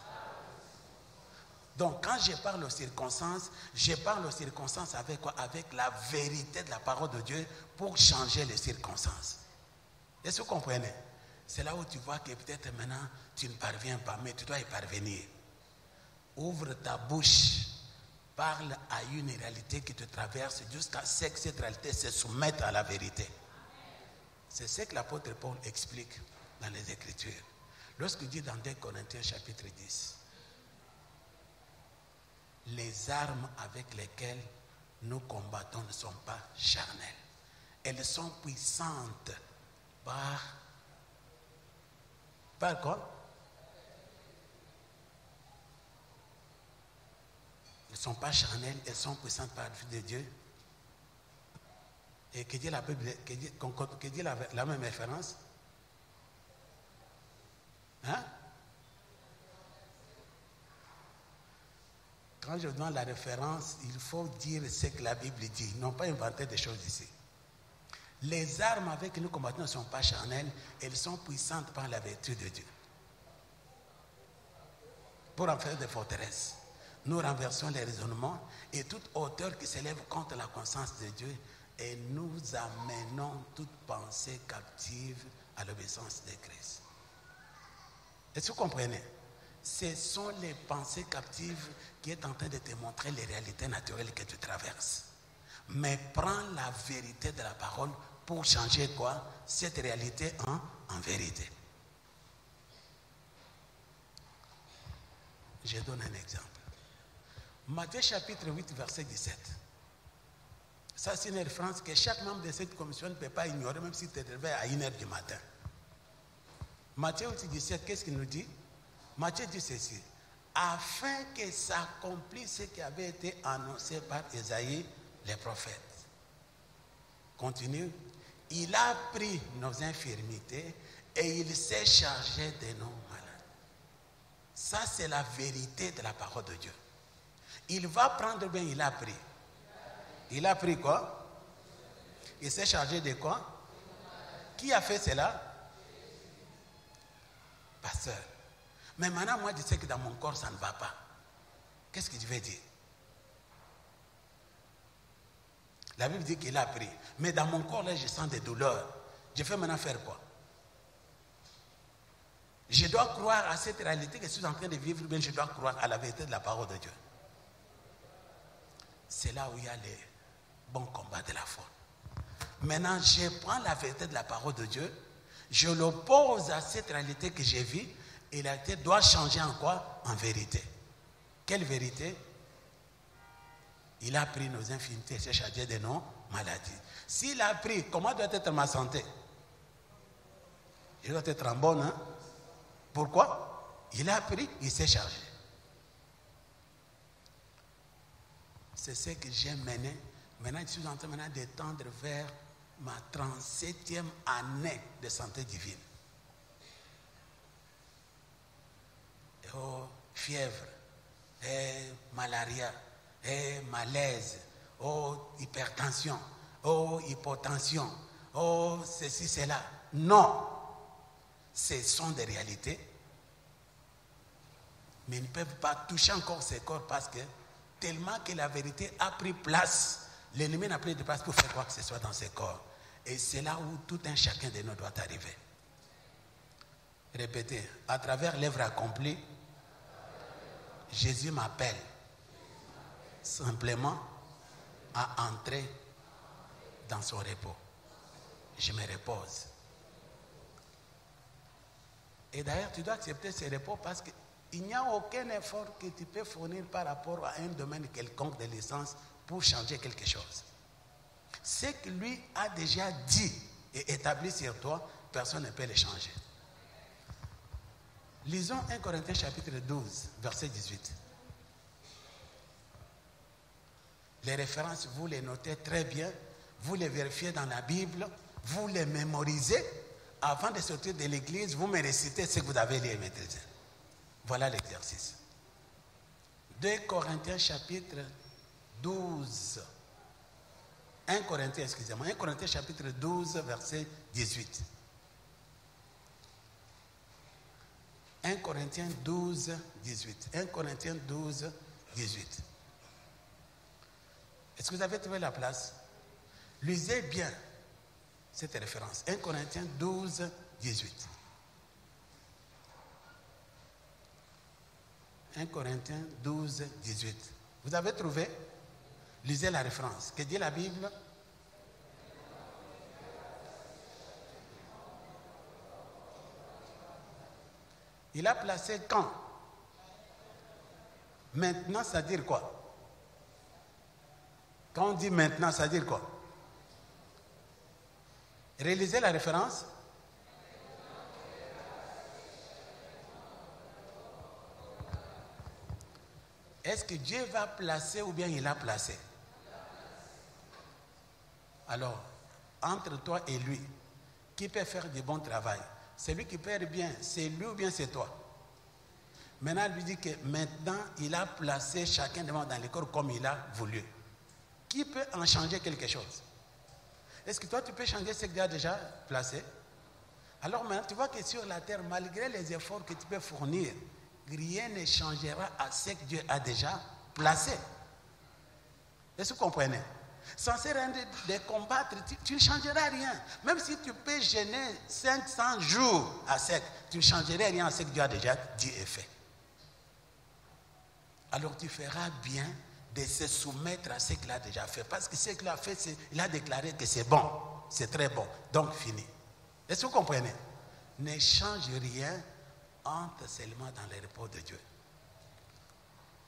Donc quand je parle aux circonstances, je parle aux circonstances avec quoi? Avec la vérité de la parole de Dieu pour changer les circonstances. Est-ce que vous comprenez? C'est là où tu vois que peut-être maintenant tu ne parviens pas, mais tu dois y parvenir. Ouvre ta bouche, parle à une réalité qui te traverse jusqu'à ce que cette réalité se soumette à la vérité. C'est ce que l'apôtre Paul explique dans les Écritures. Lorsqu'il dit dans 2 Corinthiens chapitre 10, les armes avec lesquelles nous combattons ne sont pas charnelles. Elles sont puissantes par quoi? Elles ne sont pas charnelles, elles sont puissantes par la vie de Dieu. Et que dit la Bible, que dit la même référence? Hein? Quand je donne la référence, il faut dire ce que la Bible dit, non pas inventer des choses ici. Les armes avec lesquelles nous combattons ne sont pas charnelles, elles sont puissantes par la vertu de Dieu. Pour en faire des forteresses, nous renversons les raisonnements et toute hauteur qui s'élève contre la conscience de Dieu et nous amenons toute pensée captive à l'obéissance de Christ. Est-ce que vous comprenez? Ce sont les pensées captives qui est en train de te montrer les réalités naturelles que tu traverses. Mais prends la vérité de la parole pour changer quoi? Cette réalité en vérité. Je donne un exemple. Matthieu chapitre 8, verset 17. Ça, c'est une référence que chaque membre de cette commission ne peut pas ignorer, même si tu te réveilles à 1h du matin. Matthieu 8, 17, qu'est-ce qu'il nous dit? Matthieu dit ceci. Afin que s'accomplisse ce qui avait été annoncé par Ésaïe, les prophètes. Continue. Il a pris nos infirmités et il s'est chargé de nos maladies. Ça, c'est la vérité de la parole de Dieu. Il va prendre bien, il a pris. Il a pris quoi? Il s'est chargé de quoi? Qui a fait cela? Pasteur. Mais maintenant, moi, je sais que dans mon corps, ça ne va pas. Qu'est-ce que je vais dire? La Bible dit qu'il a pris. Mais dans mon corps, là, je sens des douleurs. Je fais maintenant faire quoi? Je dois croire à cette réalité que je suis en train de vivre, bien je dois croire à la vérité de la parole de Dieu. C'est là où il y a les bons combats de la foi. Maintenant, je prends la vérité de la parole de Dieu, je l'oppose à cette réalité que j'ai vue, et la réalité doit changer en quoi? En vérité. Quelle vérité? Il a pris nos infirmités et s'est chargé de nos maladies. S'il a pris, comment doit être ma santé? Il doit être en bonne, hein? Pourquoi? Il a pris, il s'est chargé. C'est ce que j'ai mené. Maintenant, je suis en train de tendre vers ma 37e année de santé divine. Oh, fièvre, malaria, malaise, hypertension, hypotension, ceci, cela. Non, ce sont des réalités, mais ils ne peuvent pas toucher encore ces corps parce que tellement que la vérité a pris place, l'ennemi n'a pris de place pour faire quoi que ce soit dans ces corps. Et c'est là où tout un chacun de nous doit arriver. Répétez, à travers l'œuvre accomplie, Jésus m'appelle simplement à entrer dans son repos. Je me repose. Et d'ailleurs, tu dois accepter ce repos parce qu'il n'y a aucun effort que tu peux fournir par rapport à un domaine quelconque de l'essence pour changer quelque chose. Ce que lui a déjà dit et établi sur toi, personne ne peut le changer. Lisons 1 Corinthiens chapitre 12, verset 18. Les références, vous les notez très bien, vous les vérifiez dans la Bible, vous les mémorisez. Avant de sortir de l'église, vous me récitez ce que vous avez lu et maîtrisé. Voilà l'exercice. 2 Corinthiens chapitre 12. 1 Corinthiens, excusez-moi. 1 Corinthiens chapitre 12, verset 18. 1 Corinthiens 12, 18. 1 Corinthiens 12, 18. Est-ce que vous avez trouvé la place? Lisez bien cette référence. 1 Corinthiens 12, 18. 1 Corinthiens 12, 18. Vous avez trouvé? Lisez la référence. Que dit la Bible? Il a placé quand? Maintenant, ça veut dire quoi? Quand on dit maintenant, ça veut dire quoi? Réalisez la référence. Est-ce que Dieu va placer ou bien il a placé? Alors, entre toi et lui, qui peut faire du bon travail? Celui qui perd bien, c'est lui ou bien c'est toi? Maintenant, il lui dit que maintenant, il a placé chacun de nous dans le corps comme il a voulu. Qui peut en changer quelque chose? Est-ce que toi, tu peux changer ce que Dieu a déjà placé? Alors maintenant, tu vois que sur la terre, malgré les efforts que tu peux fournir, rien ne changera à ce que Dieu a déjà placé. Est-ce que vous comprenez? Sans se rendre de combattre, tu ne changeras rien. Même si tu peux gêner 500 jours à sec, tu ne changeras rien à ce que Dieu a déjà dit et fait. Alors tu feras bien de se soumettre à ce qu'il a déjà fait. Parce que ce qu'il a fait, il a déclaré que c'est bon. c'est très bon, donc fini. Est-ce que vous comprenez? Ne change rien, entre seulement dans le repos de Dieu.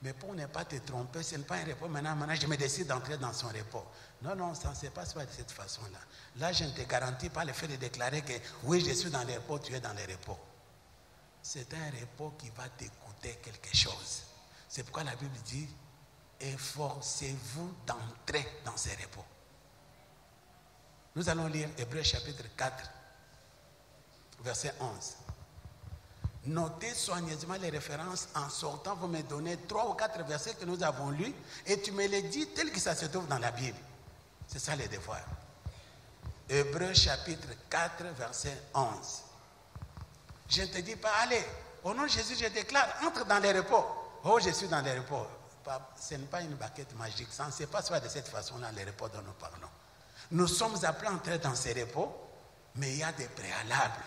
Mais pour ne pas te tromper, ce n'est pas un repos. Maintenant, je me décide d'entrer dans son repos. Non, ça ne se passe pas de cette façon-là. Là, je ne te garantis pas le fait de déclarer que oui, je suis dans le repos, tu es dans le repos. C'est un repos qui va t'écouter quelque chose. C'est pourquoi la Bible dit, efforcez-vous d'entrer dans ce repos. Nous allons lire Hébreux chapitre 4, verset 11. Notez soigneusement les références. En sortant, vous me donnez 3 ou 4 versets que nous avons lus et tu me les dis tel que ça se trouve dans la Bible. C'est ça le devoir. Hébreux chapitre 4, verset 11. Je ne te dis pas, allez, au nom de Jésus, je déclare, entre dans les repos. Oh, je suis dans les repos. Ce n'est pas une baguette magique. Ça ne se passe pas de cette façon-là, les repos dont nous parlons. Nous sommes appelés à entrer dans ces repos, mais il y a des préalables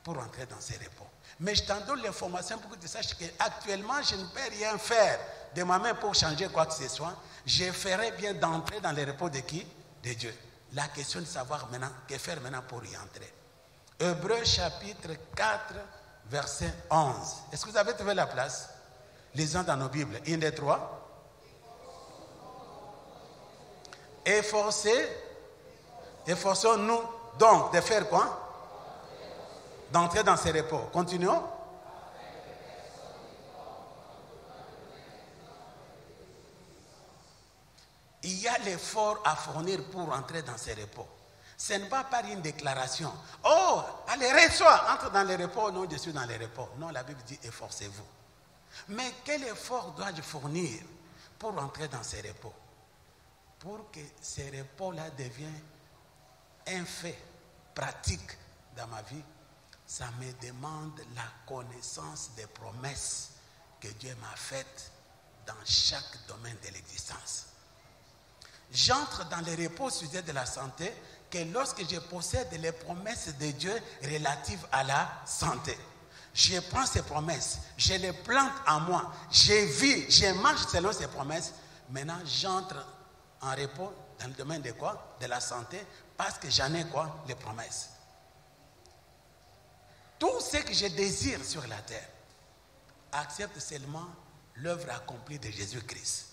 pour entrer dans ces repos. Mais je t'en donne l'information pour que tu saches qu'actuellement, je ne peux rien faire de moi-même pour changer quoi que ce soit. Je ferai bien d'entrer dans les repos de qui? De Dieu. La question de savoir maintenant, que faire maintenant pour y entrer. Hébreux chapitre 4, verset 11. Est-ce que vous avez trouvé la place? Lisons dans nos Bibles. 1, 2, 3. Efforçons-nous donc de faire quoi? D'entrer dans ces repos. Continuons. Il y a l'effort à fournir pour entrer dans ces repos. Ce n'est pas par une déclaration. Oh, allez, reçois, entre dans les repos. Non, je suis dans les repos. Non, la Bible dit efforcez-vous. Mais quel effort dois-je fournir pour entrer dans ces repos? Pour que ces repos-là deviennent un fait pratique dans ma vie, ça me demande la connaissance des promesses que Dieu m'a faites dans chaque domaine de l'existence. J'entre dans les repos sujet de la santé que lorsque je possède les promesses de Dieu relatives à la santé. Je prends ces promesses, je les plante en moi, je vis, je marche selon ces promesses. Maintenant, j'entre en repos dans le domaine de quoi? De la santé, parce que j'en ai quoi? Les promesses. Tout ce que je désire sur la terre, accepte seulement l'œuvre accomplie de Jésus-Christ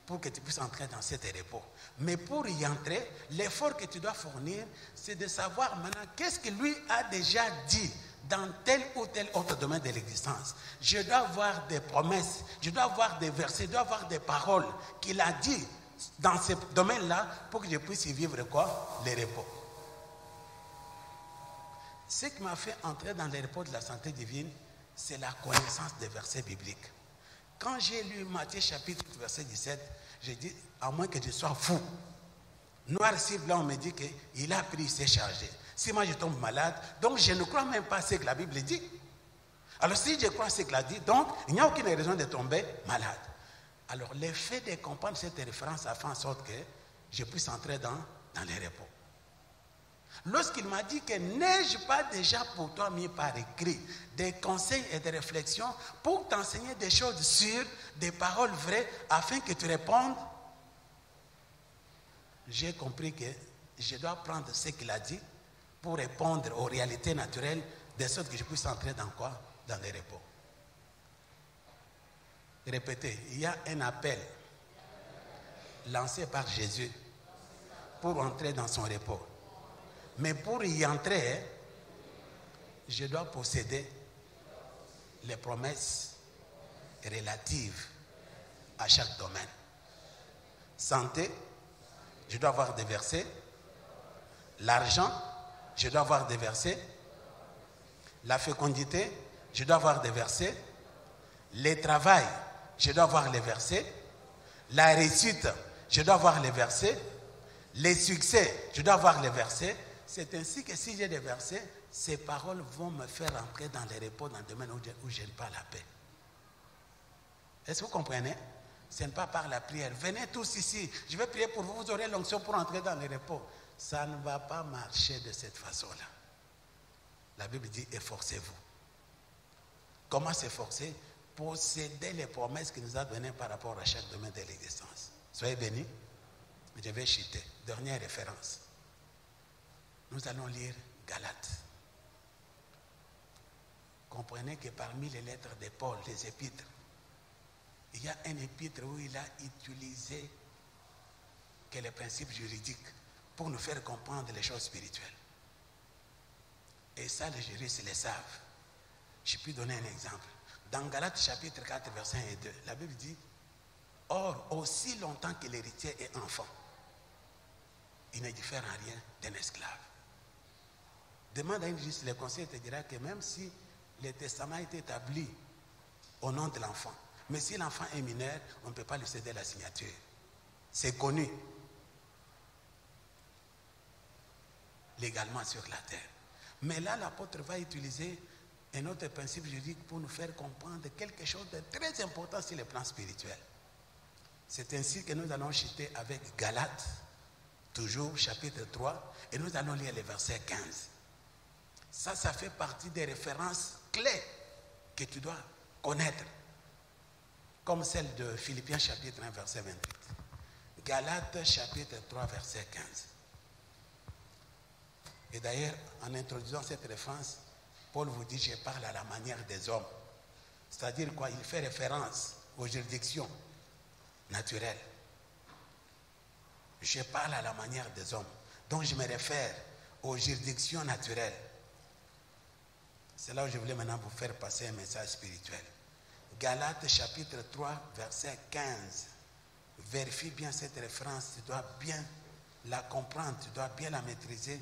pour que tu puisses entrer dans cet repos. Mais pour y entrer, l'effort que tu dois fournir, c'est de savoir maintenant qu'est-ce que lui a déjà dit dans tel ou tel autre domaine de l'existence. Je dois avoir des promesses, je dois avoir des versets, je dois avoir des paroles qu'il a dit dans ce domaine-là pour que je puisse y vivre quoi? Les repos. Ce qui m'a fait entrer dans les repos de la santé divine, c'est la connaissance des versets bibliques. Quand j'ai lu Matthieu chapitre 8, verset 17, j'ai dit, à moins que je sois fou. Noir sur blanc, on me dit qu'il a pris, il s'est chargé. Si moi je tombe malade, donc je ne crois même pas ce que la Bible dit. Alors si je crois ce qu'elle a dit, donc il n'y a aucune raison de tomber malade. Alors le fait de comprendre cette référence a fait en sorte que je puisse entrer dans les repos. Lorsqu'il m'a dit que n'ai-je pas déjà pour toi mis par écrit des conseils et des réflexions pour t'enseigner des choses sûres, des paroles vraies, afin que tu répondes, j'ai compris que je dois prendre ce qu'il a dit pour répondre aux réalités naturelles, de sorte que je puisse entrer dans quoi? Dans les repos. Répétez, il y a un appel lancé par Jésus pour entrer dans son repos. Mais pour y entrer, je dois posséder les promesses relatives à chaque domaine. Santé, je dois avoir des versets. L'argent, je dois avoir des versets. La fécondité, je dois avoir des versets. Le travail, je dois avoir les versets. La réussite, je dois avoir les versets. Les succès, je dois avoir les versets. C'est ainsi que si j'ai des versets, ces paroles vont me faire entrer dans les repos dans le domaine où je n'ai pas la paix. Est-ce que vous comprenez? Ce n'est pas par la prière. Venez tous ici, je vais prier pour vous, vous aurez l'onction pour entrer dans les repos. Ça ne va pas marcher de cette façon-là. La Bible dit efforcez-vous. Comment s'efforcer? Posséder les promesses qu'il nous a données par rapport à chaque domaine de l'existence. Soyez bénis. Je vais chuter. Dernière référence. Nous allons lire Galates. Comprenez que parmi les lettres de Paul, les épîtres, il y a un épître où il a utilisé que les principes juridiques pour nous faire comprendre les choses spirituelles. Et ça, les juristes le savent. Je peux donner un exemple. Dans Galates chapitre 4, versets 1 et 2, la Bible dit « Or, aussi longtemps que l'héritier est enfant, il ne diffère en rien d'un esclave. » Demande à une juriste, le conseil te dira que même si le testament est établi au nom de l'enfant, mais si l'enfant est mineur, on ne peut pas lui céder la signature. C'est connu légalement sur la terre. Mais là, l'apôtre va utiliser un autre principe juridique pour nous faire comprendre quelque chose de très important sur le plan spirituel. C'est ainsi que nous allons chuter avec Galates, toujours chapitre 3, et nous allons lire le verset 15. Ça fait partie des références clés que tu dois connaître, comme celle de Philippiens chapitre 1, verset 28. Galates chapitre 3, verset 15. Et d'ailleurs, en introduisant cette référence, Paul vous dit, je parle à la manière des hommes. C'est-à-dire quoi? Il fait référence aux juridictions naturelles. Je parle à la manière des hommes. Donc je me réfère aux juridictions naturelles. C'est là où je voulais maintenant vous faire passer un message spirituel. Galates chapitre 3, verset 15. Vérifie bien cette référence, tu dois bien la comprendre, tu dois bien la maîtriser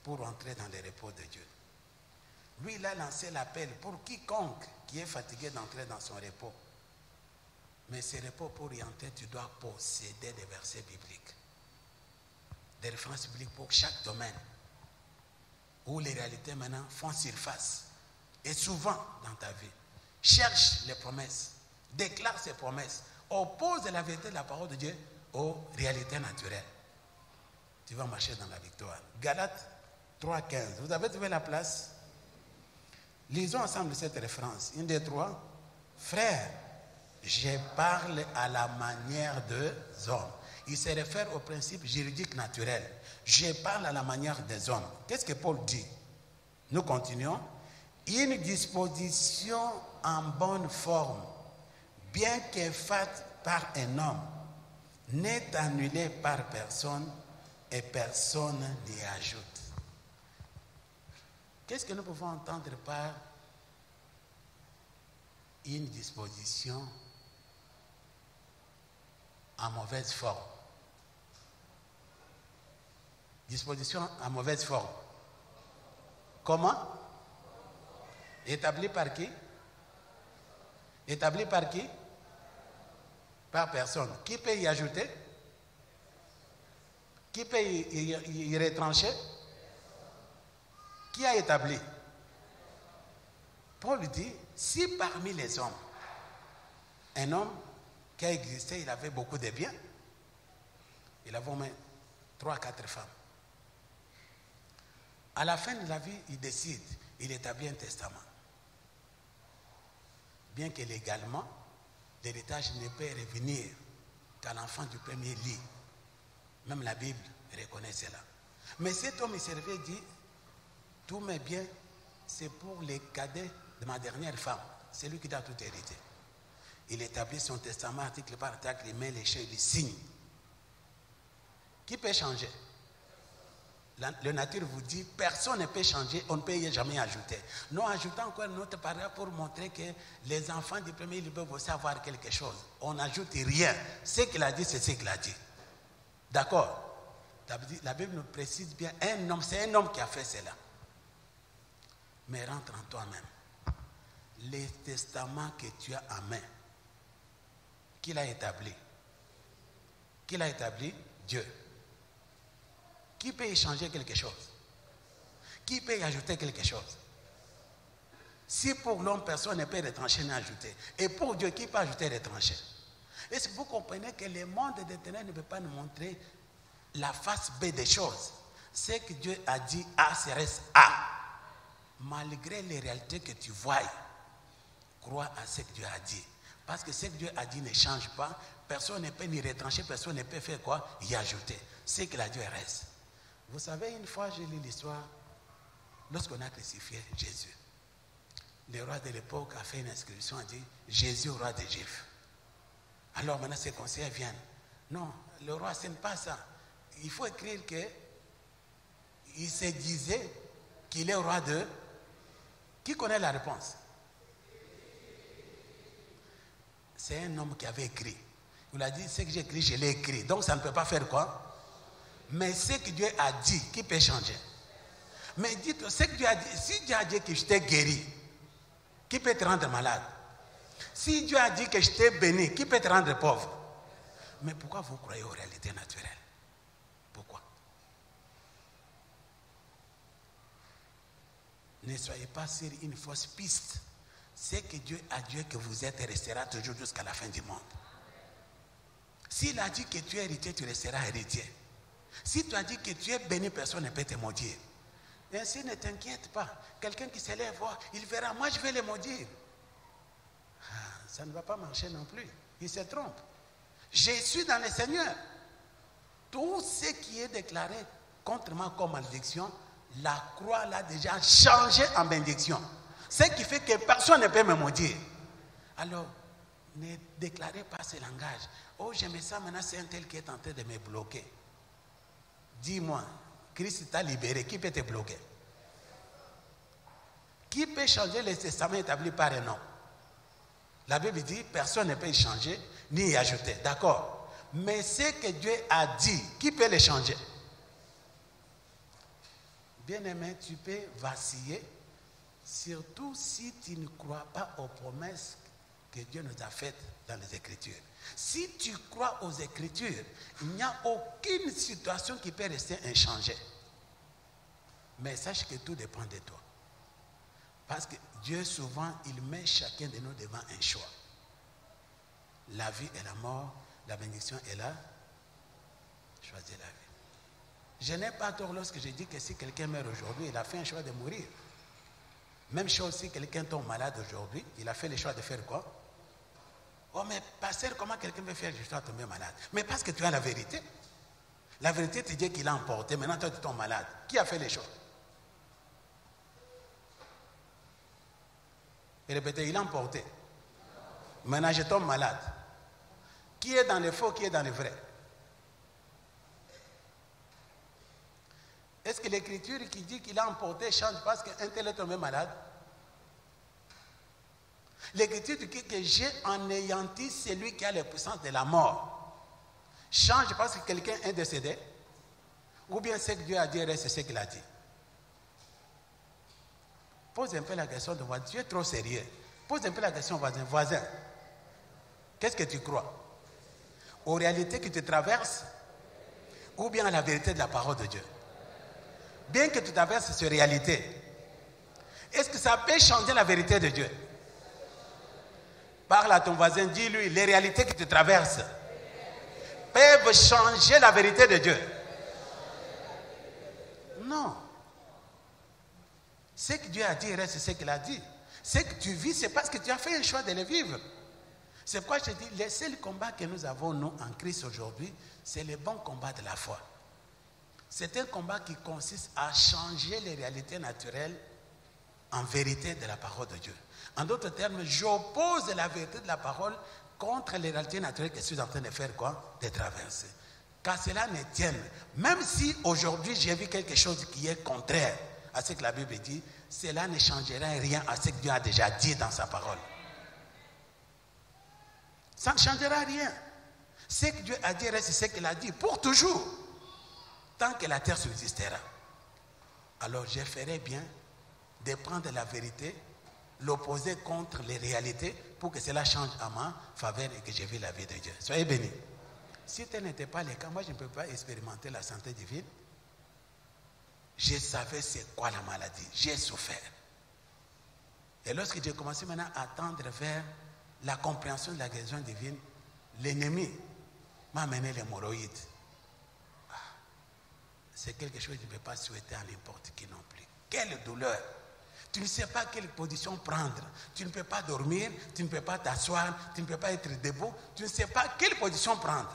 pour entrer dans le repos de Dieu. Lui, il a lancé l'appel pour quiconque qui est fatigué d'entrer dans son repos. Mais ce repos, pour y entrer, tu dois posséder des versets bibliques. Des références bibliques pour chaque domaine. Où les réalités maintenant font surface. Et souvent dans ta vie. Cherche les promesses. Déclare ces promesses. Oppose la vérité de la parole de Dieu aux réalités naturelles. Tu vas marcher dans la victoire. Galates 3,15. Vous avez trouvé la place? Lisons ensemble cette référence. Une des trois. Frères, je parle à la manière des hommes. Il se réfère au principe juridique naturel. Je parle à la manière des hommes. Qu'est-ce que Paul dit? Nous continuons. Une disposition en bonne forme, bien que faite par un homme, n'est annulée par personne et personne n'y ajoute. Qu'est-ce que nous pouvons entendre par une disposition en mauvaise forme? Disposition en mauvaise forme. Comment? Établie par qui? Établie par qui? Par personne. Qui peut y ajouter? Qui peut y retrancher? Qui a établi? Paul dit, si parmi les hommes, un homme qui a existé, il avait beaucoup de biens, il avait au moins 3-4 femmes. À la fin de la vie, il décide, il établit un testament. Bien que légalement, l'héritage ne peut revenir qu'à l'enfant du premier lit. Même la Bible reconnaît cela. Mais cet homme, il s'est réveillé et dit, tous mes biens, c'est pour les cadets de ma dernière femme. C'est lui qui doit tout hériter. Il établit son testament article par article, il met les chèques, il signe. Qui peut changer? La nature vous dit, personne ne peut changer, on ne peut jamais ajouter. Nous ajoutons encore une autre paragraphe pour montrer que les enfants du premier, ils peuvent aussi avoir quelque chose. On n'ajoute rien. Ce qu'il a dit, c'est ce qu'il a dit. D'accord? La Bible nous précise bien, c'est un homme qui a fait cela. Mais rentre en toi-même. Les testaments que tu as en main, qui l'a établi? Qui l'a établi? Dieu. Qui peut y changer quelque chose? Qui peut y ajouter quelque chose? Si pour l'homme, personne ne peut retrancher ni ajouter. Et pour Dieu, qui peut ajouter et retrancher? Est-ce que vous comprenez que le monde des ténèbres ne peut pas nous montrer la face B des choses? Ce que Dieu a dit A, ça reste A. Malgré les réalités que tu vois, crois à ce que Dieu a dit. Parce que ce que Dieu a dit ne change pas. Personne ne peut ni retrancher, personne ne peut faire quoi? Y ajouter. Ce qu'il a dit reste. Vous savez, une fois, j'ai lu l'histoire, lorsqu'on a crucifié Jésus, le roi de l'époque a fait une inscription, a dit Jésus, roi des Juifs. Alors maintenant, ses conseillers viennent. Non, le roi, ce n'est pas ça. Il faut écrire qu'il se disait qu'il est roi de... Qui connaît la réponse? C'est un homme qui avait écrit. Il a dit, ce que j'ai écrit, je l'ai écrit. Donc ça ne peut pas faire quoi? Mais ce que Dieu a dit, qui peut changer? Mais dites, ce que Dieu a dit, si Dieu a dit que je t'ai guéri, qui peut te rendre malade? Si Dieu a dit que je t'ai béni, qui peut te rendre pauvre? Mais pourquoi vous croyez aux réalités naturelles? Pourquoi? Ne soyez pas sur une fausse piste. Ce que Dieu a dit que vous êtes restera toujours jusqu'à la fin du monde. S'il a dit que tu es héritier, tu resteras héritier. Si tu as dit que tu es béni, personne ne peut te maudire. Et ainsi, ne t'inquiète pas. Quelqu'un qui se lève, il verra, moi je vais les maudire. Ça ne va pas marcher non plus. Il se trompe. Je suis dans le Seigneur. Tout ce qui est déclaré contre moi comme malédiction, la croix l'a déjà changé en bénédiction. Ce qui fait que personne ne peut me maudire. Alors, ne déclarez pas ce langage. Oh, j'aime ça, maintenant c'est un tel qui est en train de me bloquer. Dis-moi, Christ t'a libéré, qui peut te bloquer? Qui peut changer le testament établi par un homme? La Bible dit, personne ne peut y changer, ni y ajouter. D'accord. Mais ce que Dieu a dit, qui peut le changer? Bien-aimé, tu peux vaciller, surtout si tu ne crois pas aux promesses que Dieu nous a faites dans les Écritures. Si tu crois aux Écritures, il n'y a aucune situation qui peut rester inchangée. Mais sache que tout dépend de toi. Parce que Dieu, souvent, il met chacun de nous devant un choix. La vie et la mort, la bénédiction est là. Choisis la vie. Je n'ai pas tort lorsque je dis que si quelqu'un meurt aujourd'hui, il a fait un choix de mourir. Même chose si quelqu'un tombe malade aujourd'hui, il a fait le choix de faire quoi? Oh, mais pasteur, comment quelqu'un peut faire le choix de tomber malade? Mais parce que tu as la vérité. La vérité te dit qu'il a emporté, maintenant toi tu tombes malade. Qui a fait les choix? Et répétez, il a emporté. Maintenant je tombe malade. Qui est dans le faux, qui est dans le vrai? Est-ce que l'écriture qui dit qu'il a emporté change parce qu'un tel est tombé malade? L'écriture dit que j'ai anéanti celui qui a la puissance de la mort. Change parce que quelqu'un est décédé? Ou bien ce que Dieu a dit reste ce qu'il a dit? Pose un peu la question de voisin. Tu es trop sérieux. Pose un peu la question voisin. Voisin, qu'est-ce que tu crois? Aux réalités qui te traversent? Ou bien à la vérité de la parole de Dieu? Bien que tu traverses ces réalités, est-ce que ça peut changer la vérité de Dieu? Parle à ton voisin, dis-lui, les réalités qui te traversent peuvent changer la vérité de Dieu? Non. Ce que Dieu a dit reste ce qu'il a dit. Ce que tu vis, c'est parce que tu as fait un choix de le vivre. C'est pourquoi je te dis, le seul combat que nous avons, nous, en Christ aujourd'hui, c'est le bon combat de la foi. C'est un combat qui consiste à changer les réalités naturelles en vérité de la parole de Dieu. En d'autres termes, j'oppose la vérité de la parole contre les réalités naturelles que je suis en train de faire quoi? De traverser. Qu'à cela ne tienne. Même si aujourd'hui j'ai vu quelque chose qui est contraire à ce que la Bible dit, cela ne changera rien à ce que Dieu a déjà dit dans sa parole. Ça ne changera rien. Ce que Dieu a dit reste ce qu'il a dit pour toujours. Tant que la terre subsistera. Alors je ferai bien de prendre la vérité, l'opposer contre les réalités pour que cela change à ma faveur et que je vive la vie de Dieu. Soyez bénis. Si tel n'était pas le cas, moi je ne peux pas expérimenter la santé divine. Je savais c'est quoi la maladie. J'ai souffert. Et lorsque j'ai commencé maintenant à tendre vers la compréhension de la guérison divine, l'ennemi m'a amené l'hémorroïde. C'est quelque chose que je ne peux pas souhaiter à n'importe qui non plus. Quelle douleur! Tu ne sais pas quelle position prendre. Tu ne peux pas dormir, tu ne peux pas t'asseoir, tu ne peux pas être debout. Tu ne sais pas quelle position prendre.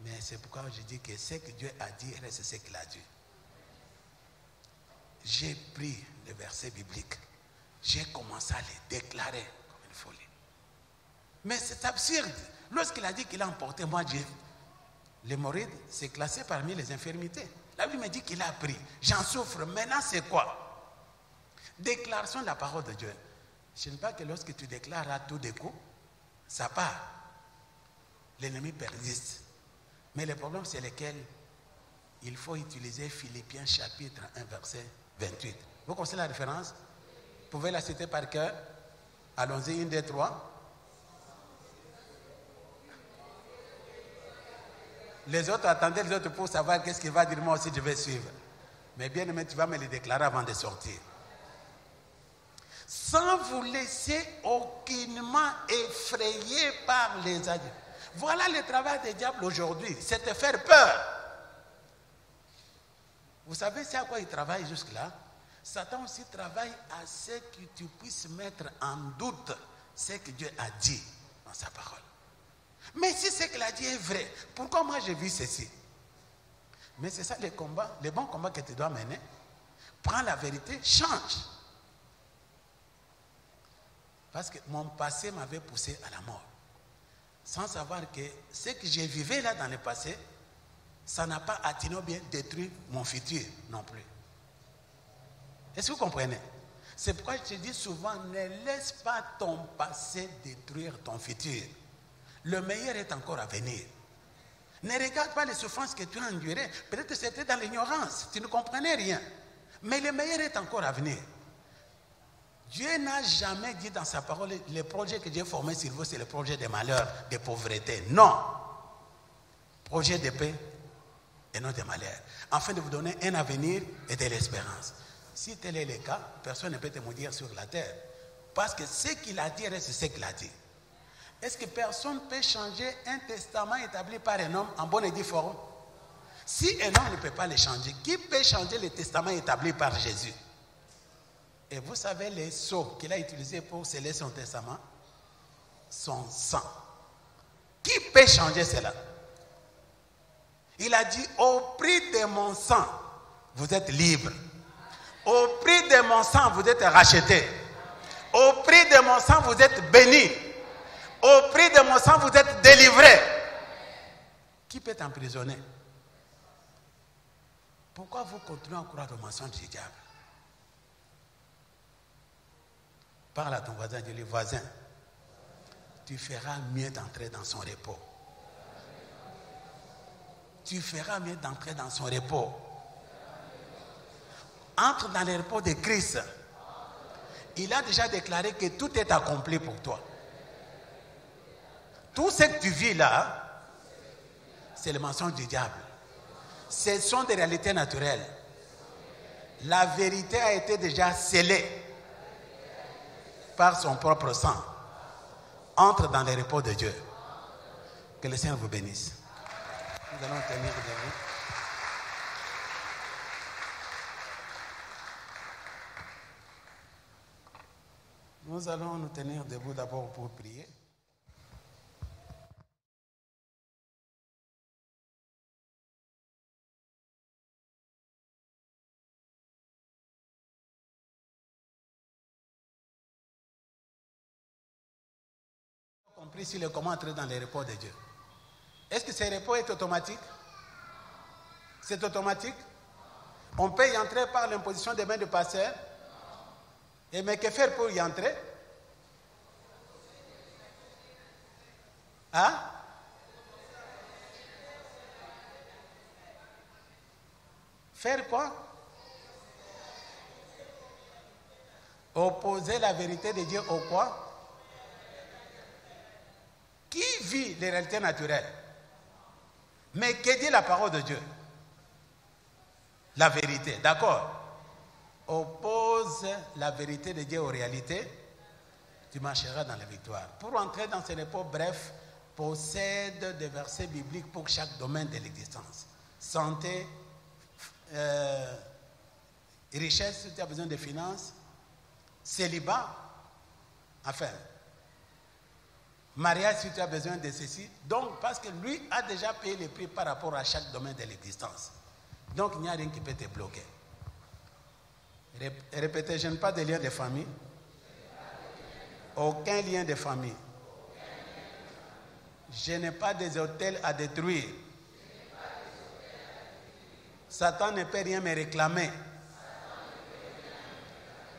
Mais c'est pourquoi je dis que ce que Dieu a dit reste ce qu'il a dit. J'ai pris le verset biblique. J'ai commencé à les déclarer comme une folie. Mais c'est absurde. Lorsqu'il a dit qu'il a emporté, moi, l'hémorroïde, c'est classé parmi les infirmités. La Bible me dit qu'il a pris. J'en souffre. Maintenant, c'est quoi? Déclaration de la parole de Dieu. Je ne sais pas que lorsque tu déclares à tout des coups, ça part. L'ennemi persiste. Mais le problème, c'est lequel? Il faut utiliser Philippiens chapitre 1, verset 28. Vous connaissez la référence? Vous pouvez la citer par cœur? Allons-y, 1, 2, 3. Les autres, attendez les autres pour savoir qu'est-ce qu'il va dire. Moi aussi, je vais suivre. Mais bien aimé, tu vas me le déclarer avant de sortir. Sans vous laisser aucunement effrayer par les adieux. Voilà le travail des diables aujourd'hui, c'est te faire peur. Vous savez c'est à quoi il travaille jusque-là? Satan aussi travaille à ce que tu puisses mettre en doute ce que Dieu a dit dans sa parole. Mais si ce qu'il a dit est vrai, pourquoi moi j'ai vu ceci? Mais c'est ça le combat, le bon combat que tu dois mener. Prends la vérité, change. Parce que mon passé m'avait poussé à la mort. Sans savoir que ce que j'ai vécu là dans le passé, ça n'a pas atteint ou bien détruit mon futur non plus. Est-ce que vous comprenez? C'est pourquoi je te dis souvent, ne laisse pas ton passé détruire ton futur. Le meilleur est encore à venir. Ne regarde pas les souffrances que tu as endurées. Peut-être que c'était dans l'ignorance, tu ne comprenais rien. Mais le meilleur est encore à venir. Dieu n'a jamais dit dans sa parole, le projet que Dieu a formé sur vous, c'est le projet de malheur, de pauvreté. Non. Projet de paix et non de malheur. Afin de vous donner un avenir et de l'espérance. Si tel est le cas, personne ne peut te maudire sur la terre. Parce que ce qu'il a dit reste ce qu'il a dit. Est-ce que personne peut changer un testament établi par un homme en bonne et due forme? Si un homme ne peut pas le changer, qui peut changer le testament établi par Jésus? Et vous savez les sceaux qu'il a utilisés pour sceller son testament? Son sang. Qui peut changer cela? Il a dit, au prix de mon sang, vous êtes libres. Au prix de mon sang, vous êtes rachetés. Au prix de mon sang, vous êtes bénis. Au prix de mon sang, vous êtes délivrés. Qui peut t'emprisonner? Pourquoi vous continuez à croire au mensonge du diable? Parle à ton voisin, dis-lui, voisin, tu feras mieux d'entrer dans son repos. Tu feras mieux d'entrer dans son repos. Entre dans le repos de Christ. Il a déjà déclaré que tout est accompli pour toi. Tout ce que tu vis là, c'est le mensonge du diable. Ce sont des réalités naturelles. La vérité a été déjà scellée par son propre sang. Entre dans le repos de Dieu. Que le Seigneur vous bénisse. Nous allons tenir debout. Nous allons nous tenir debout d'abord pour prier. Compris sur le comment entrer dans le repos de Dieu. Est-ce que ce repos est automatique? C'est automatique? On peut y entrer par l'imposition des mains du pasteur? Et mais que faire pour y entrer? Hein? Faire quoi? Opposer la vérité de Dieu au quoi? Qui vit les réalités naturelles? Mais que dit la parole de Dieu? La vérité, d'accord? Oppose la vérité de Dieu aux réalités, tu marcheras dans la victoire. Pour entrer dans ce repos, bref, possède des versets bibliques pour chaque domaine de l'existence. Santé, richesse, si tu as besoin de finances, célibat, enfin, Mariage, si tu as besoin de ceci. Donc, parce que lui a déjà payé le prix par rapport à chaque domaine de l'existence. Donc, il n'y a rien qui peut te bloquer. Répétez, je n'ai pas de lien de famille. Aucun lien de famille. Je n'ai pas des hôtels à détruire. Satan ne peut rien me réclamer.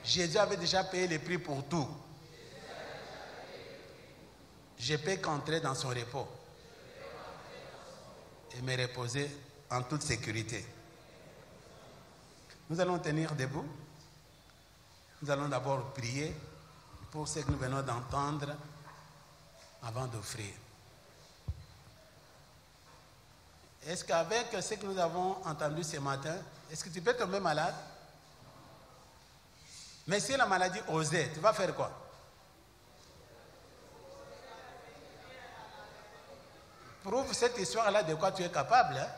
Jésus avait déjà payé le prix pour tout. Je peux qu'entrer dans son repos et me reposer en toute sécurité. Nous allons tenir debout. Nous allons d'abord prier pour ce que nous venons d'entendre avant d'offrir. Est-ce qu'avec ce que nous avons entendu ce matin, est-ce que tu peux tomber malade? Mais si la maladie osait, tu vas faire quoi? Prouve cette histoire-là de quoi tu es capable. Hein?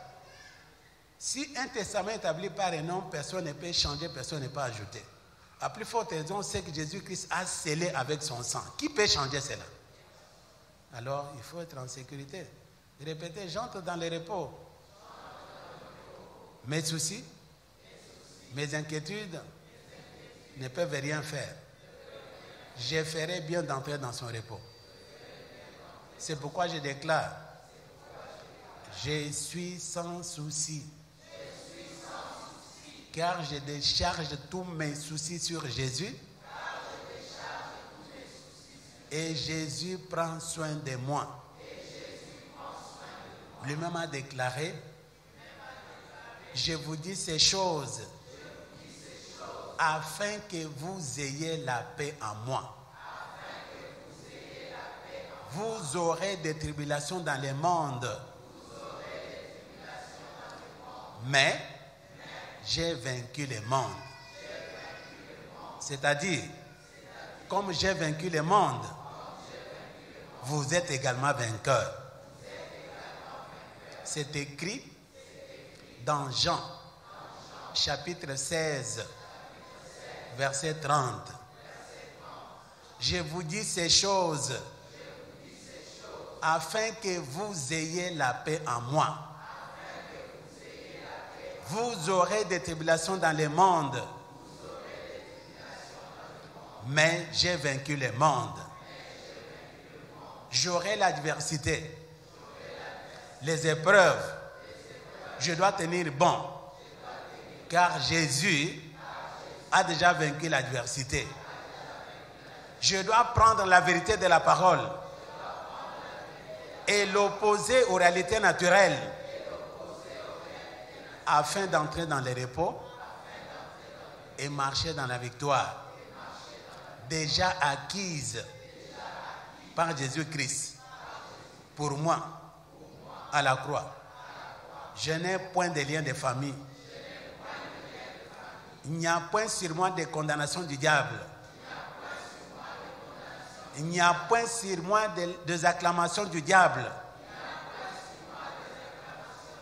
Si un testament établi par un homme, personne ne peut changer, personne ne peut ajouter. À plus forte raison, c'est que Jésus-Christ a scellé avec son sang. Qui peut changer cela? Alors, il faut être en sécurité. Répétez, j'entre dans le repos. Mes soucis, mes inquiétudes ne peuvent rien faire. Je ferai bien d'entrer dans son repos. C'est pourquoi je déclare, je suis sans souci. Car je décharge tous mes soucis sur Jésus. Et Jésus prend soin de moi. Lui-même a déclaré, je vous dis ces choses afin que vous ayez la paix en moi. Vous aurez des tribulations dans le monde. Mais j'ai vaincu le monde. C'est-à-dire, comme j'ai vaincu le monde, vous êtes également vainqueurs. C'est écrit dans Jean, chapitre 16, verset 30. Je vous dis ces choses afin que vous ayez la paix en moi. Vous aurez des tribulations dans le monde, mais j'ai vaincu le monde. J'aurai l'adversité, les épreuves. Je dois tenir bon, car Jésus a déjà vaincu l'adversité. Je dois prendre la vérité de la parole et l'opposer aux réalités naturelles afin d'entrer dans le repos et marcher dans la victoire déjà acquise par Jésus-Christ pour moi à la croix. Je n'ai point de lien de famille. Il n'y a point sur moi de condamnation du diable. Il n'y a point sur moi des acclamations du diable.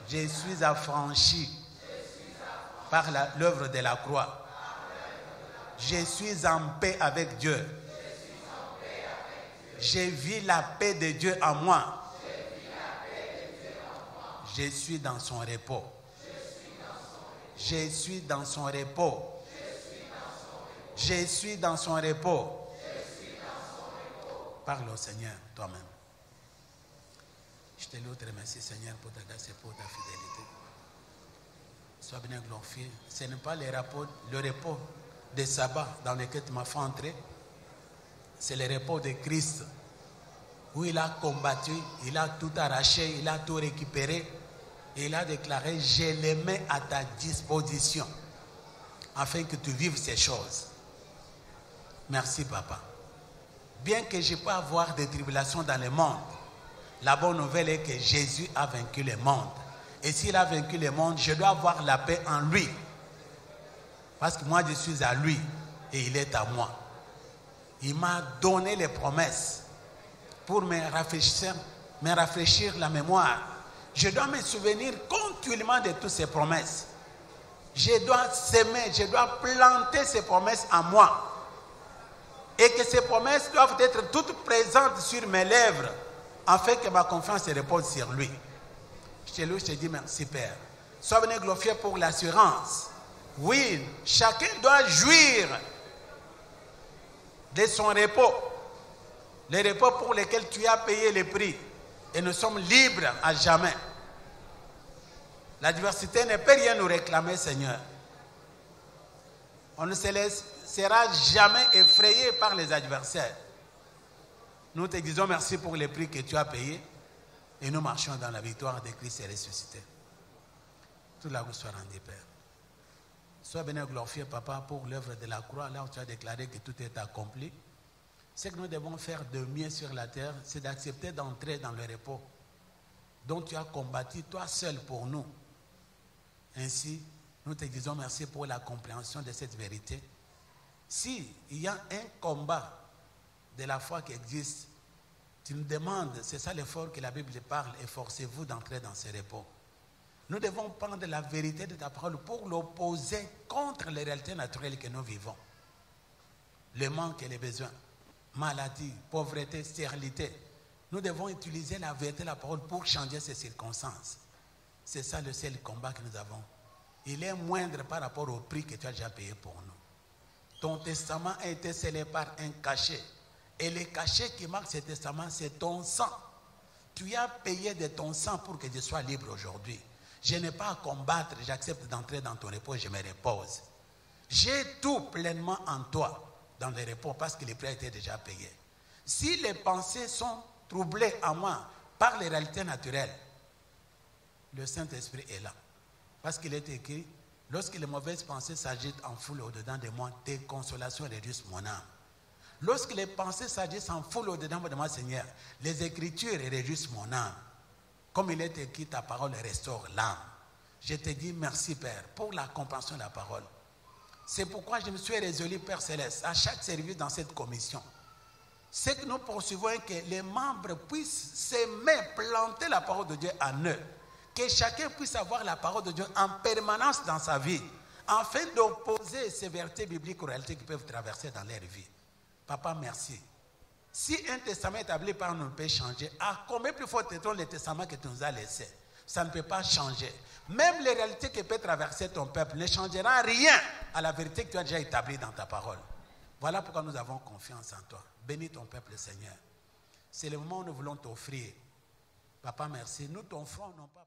Je suis affranchi par l'œuvre de la croix. Je suis en paix avec Dieu. Je vis la paix de Dieu en moi. Je suis dans son repos. Je suis dans son repos. Je suis dans son repos. Parle au Seigneur toi-même. Je te loue, te remercie, Seigneur, pour ta grâce et pour ta fidélité. Sois bien glorifié. Ce n'est pas le repos de sabbat dans lequel tu m'as fait entrer. C'est le repos de Christ, où il a combattu, il a tout arraché, il a tout récupéré. Et il a déclaré, je les mets à ta disposition, afin que tu vives ces choses. Merci, Papa. Bien que je peux avoir des tribulations dans le monde, la bonne nouvelle est que Jésus a vaincu le monde. Et s'il a vaincu le monde, je dois avoir la paix en lui. Parce que moi, je suis à lui et il est à moi. Il m'a donné les promesses pour me rafraîchir la mémoire. Je dois me souvenir continuellement de toutes ces promesses. Je dois s'aimer, je dois planter ces promesses en moi. Et que ces promesses doivent être toutes présentes sur mes lèvres, afin que ma confiance se repose sur lui. Je te dis merci, Père. Sois venu glorifier pour l'assurance. Oui, chacun doit jouir de son repos. Les repos pour lesquels tu as payé le prix. Et nous sommes libres à jamais. L'adversité ne peut rien nous réclamer, Seigneur. On ne se laissera jamais effrayer par les adversaires. Nous te disons merci pour le prix que tu as payé et nous marchons dans la victoire de Christ ressuscité. Toute la gloire soit rendue, Père. Sois béni et glorifié, Papa, pour l'œuvre de la croix, là où tu as déclaré que tout est accompli. Ce que nous devons faire de mieux sur la terre, c'est d'accepter d'entrer dans le repos dont tu as combattu toi seul pour nous. Ainsi, nous te disons merci pour la compréhension de cette vérité. Si il y a un combat de la foi qui existe, tu nous demandes, c'est ça l'effort que la Bible parle, efforcez-vous d'entrer dans ce repos. Nous devons prendre la vérité de ta parole pour l'opposer contre les réalités naturelles que nous vivons. Le manque et les besoins, maladie, pauvreté, stérilité. Nous devons utiliser la vérité de la parole pour changer ces circonstances. C'est ça le seul combat que nous avons. Il est moindre par rapport au prix que tu as déjà payé pour nous. Ton testament a été scellé par un cachet. Et le cachet qui marque ce testament, c'est ton sang. Tu as payé de ton sang pour que je sois libre aujourd'hui. Je n'ai pas à combattre, j'accepte d'entrer dans ton repos, je me repose. J'ai tout pleinement en toi dans le repos parce que le prix a été déjà payé. Si les pensées sont troublées en moi par les réalités naturelles, le Saint-Esprit est là. Parce qu'il est écrit, lorsque les mauvaises pensées s'agitent en foule au-dedans de moi, tes consolations réduisent mon âme. Lorsque les pensées s'agissent en foule au-dedans de moi, Seigneur, les Écritures réduisent mon âme. Comme il est écrit, ta parole restaure l'âme. Je te dis merci, Père, pour la compréhension de la parole. C'est pourquoi je me suis résolu, Père Céleste, à chaque service dans cette commission. C'est que nous poursuivons que les membres puissent s'aimer, planter la parole de Dieu en eux. Que chacun puisse avoir la parole de Dieu en permanence dans sa vie, afin d'opposer ces vérités bibliques aux réalités qui peuvent traverser dans leur vie. Papa, merci. Si un testament établi par nous peut changer, à combien plus fort est le testament que tu nous as laissé? Ça ne peut pas changer. Même les réalités qui peuvent traverser ton peuple ne changeront rien à la vérité que tu as déjà établie dans ta parole. Voilà pourquoi nous avons confiance en toi. Bénis ton peuple, Seigneur. C'est le moment où nous voulons t'offrir. Papa, merci. Nous t'offrons non pas...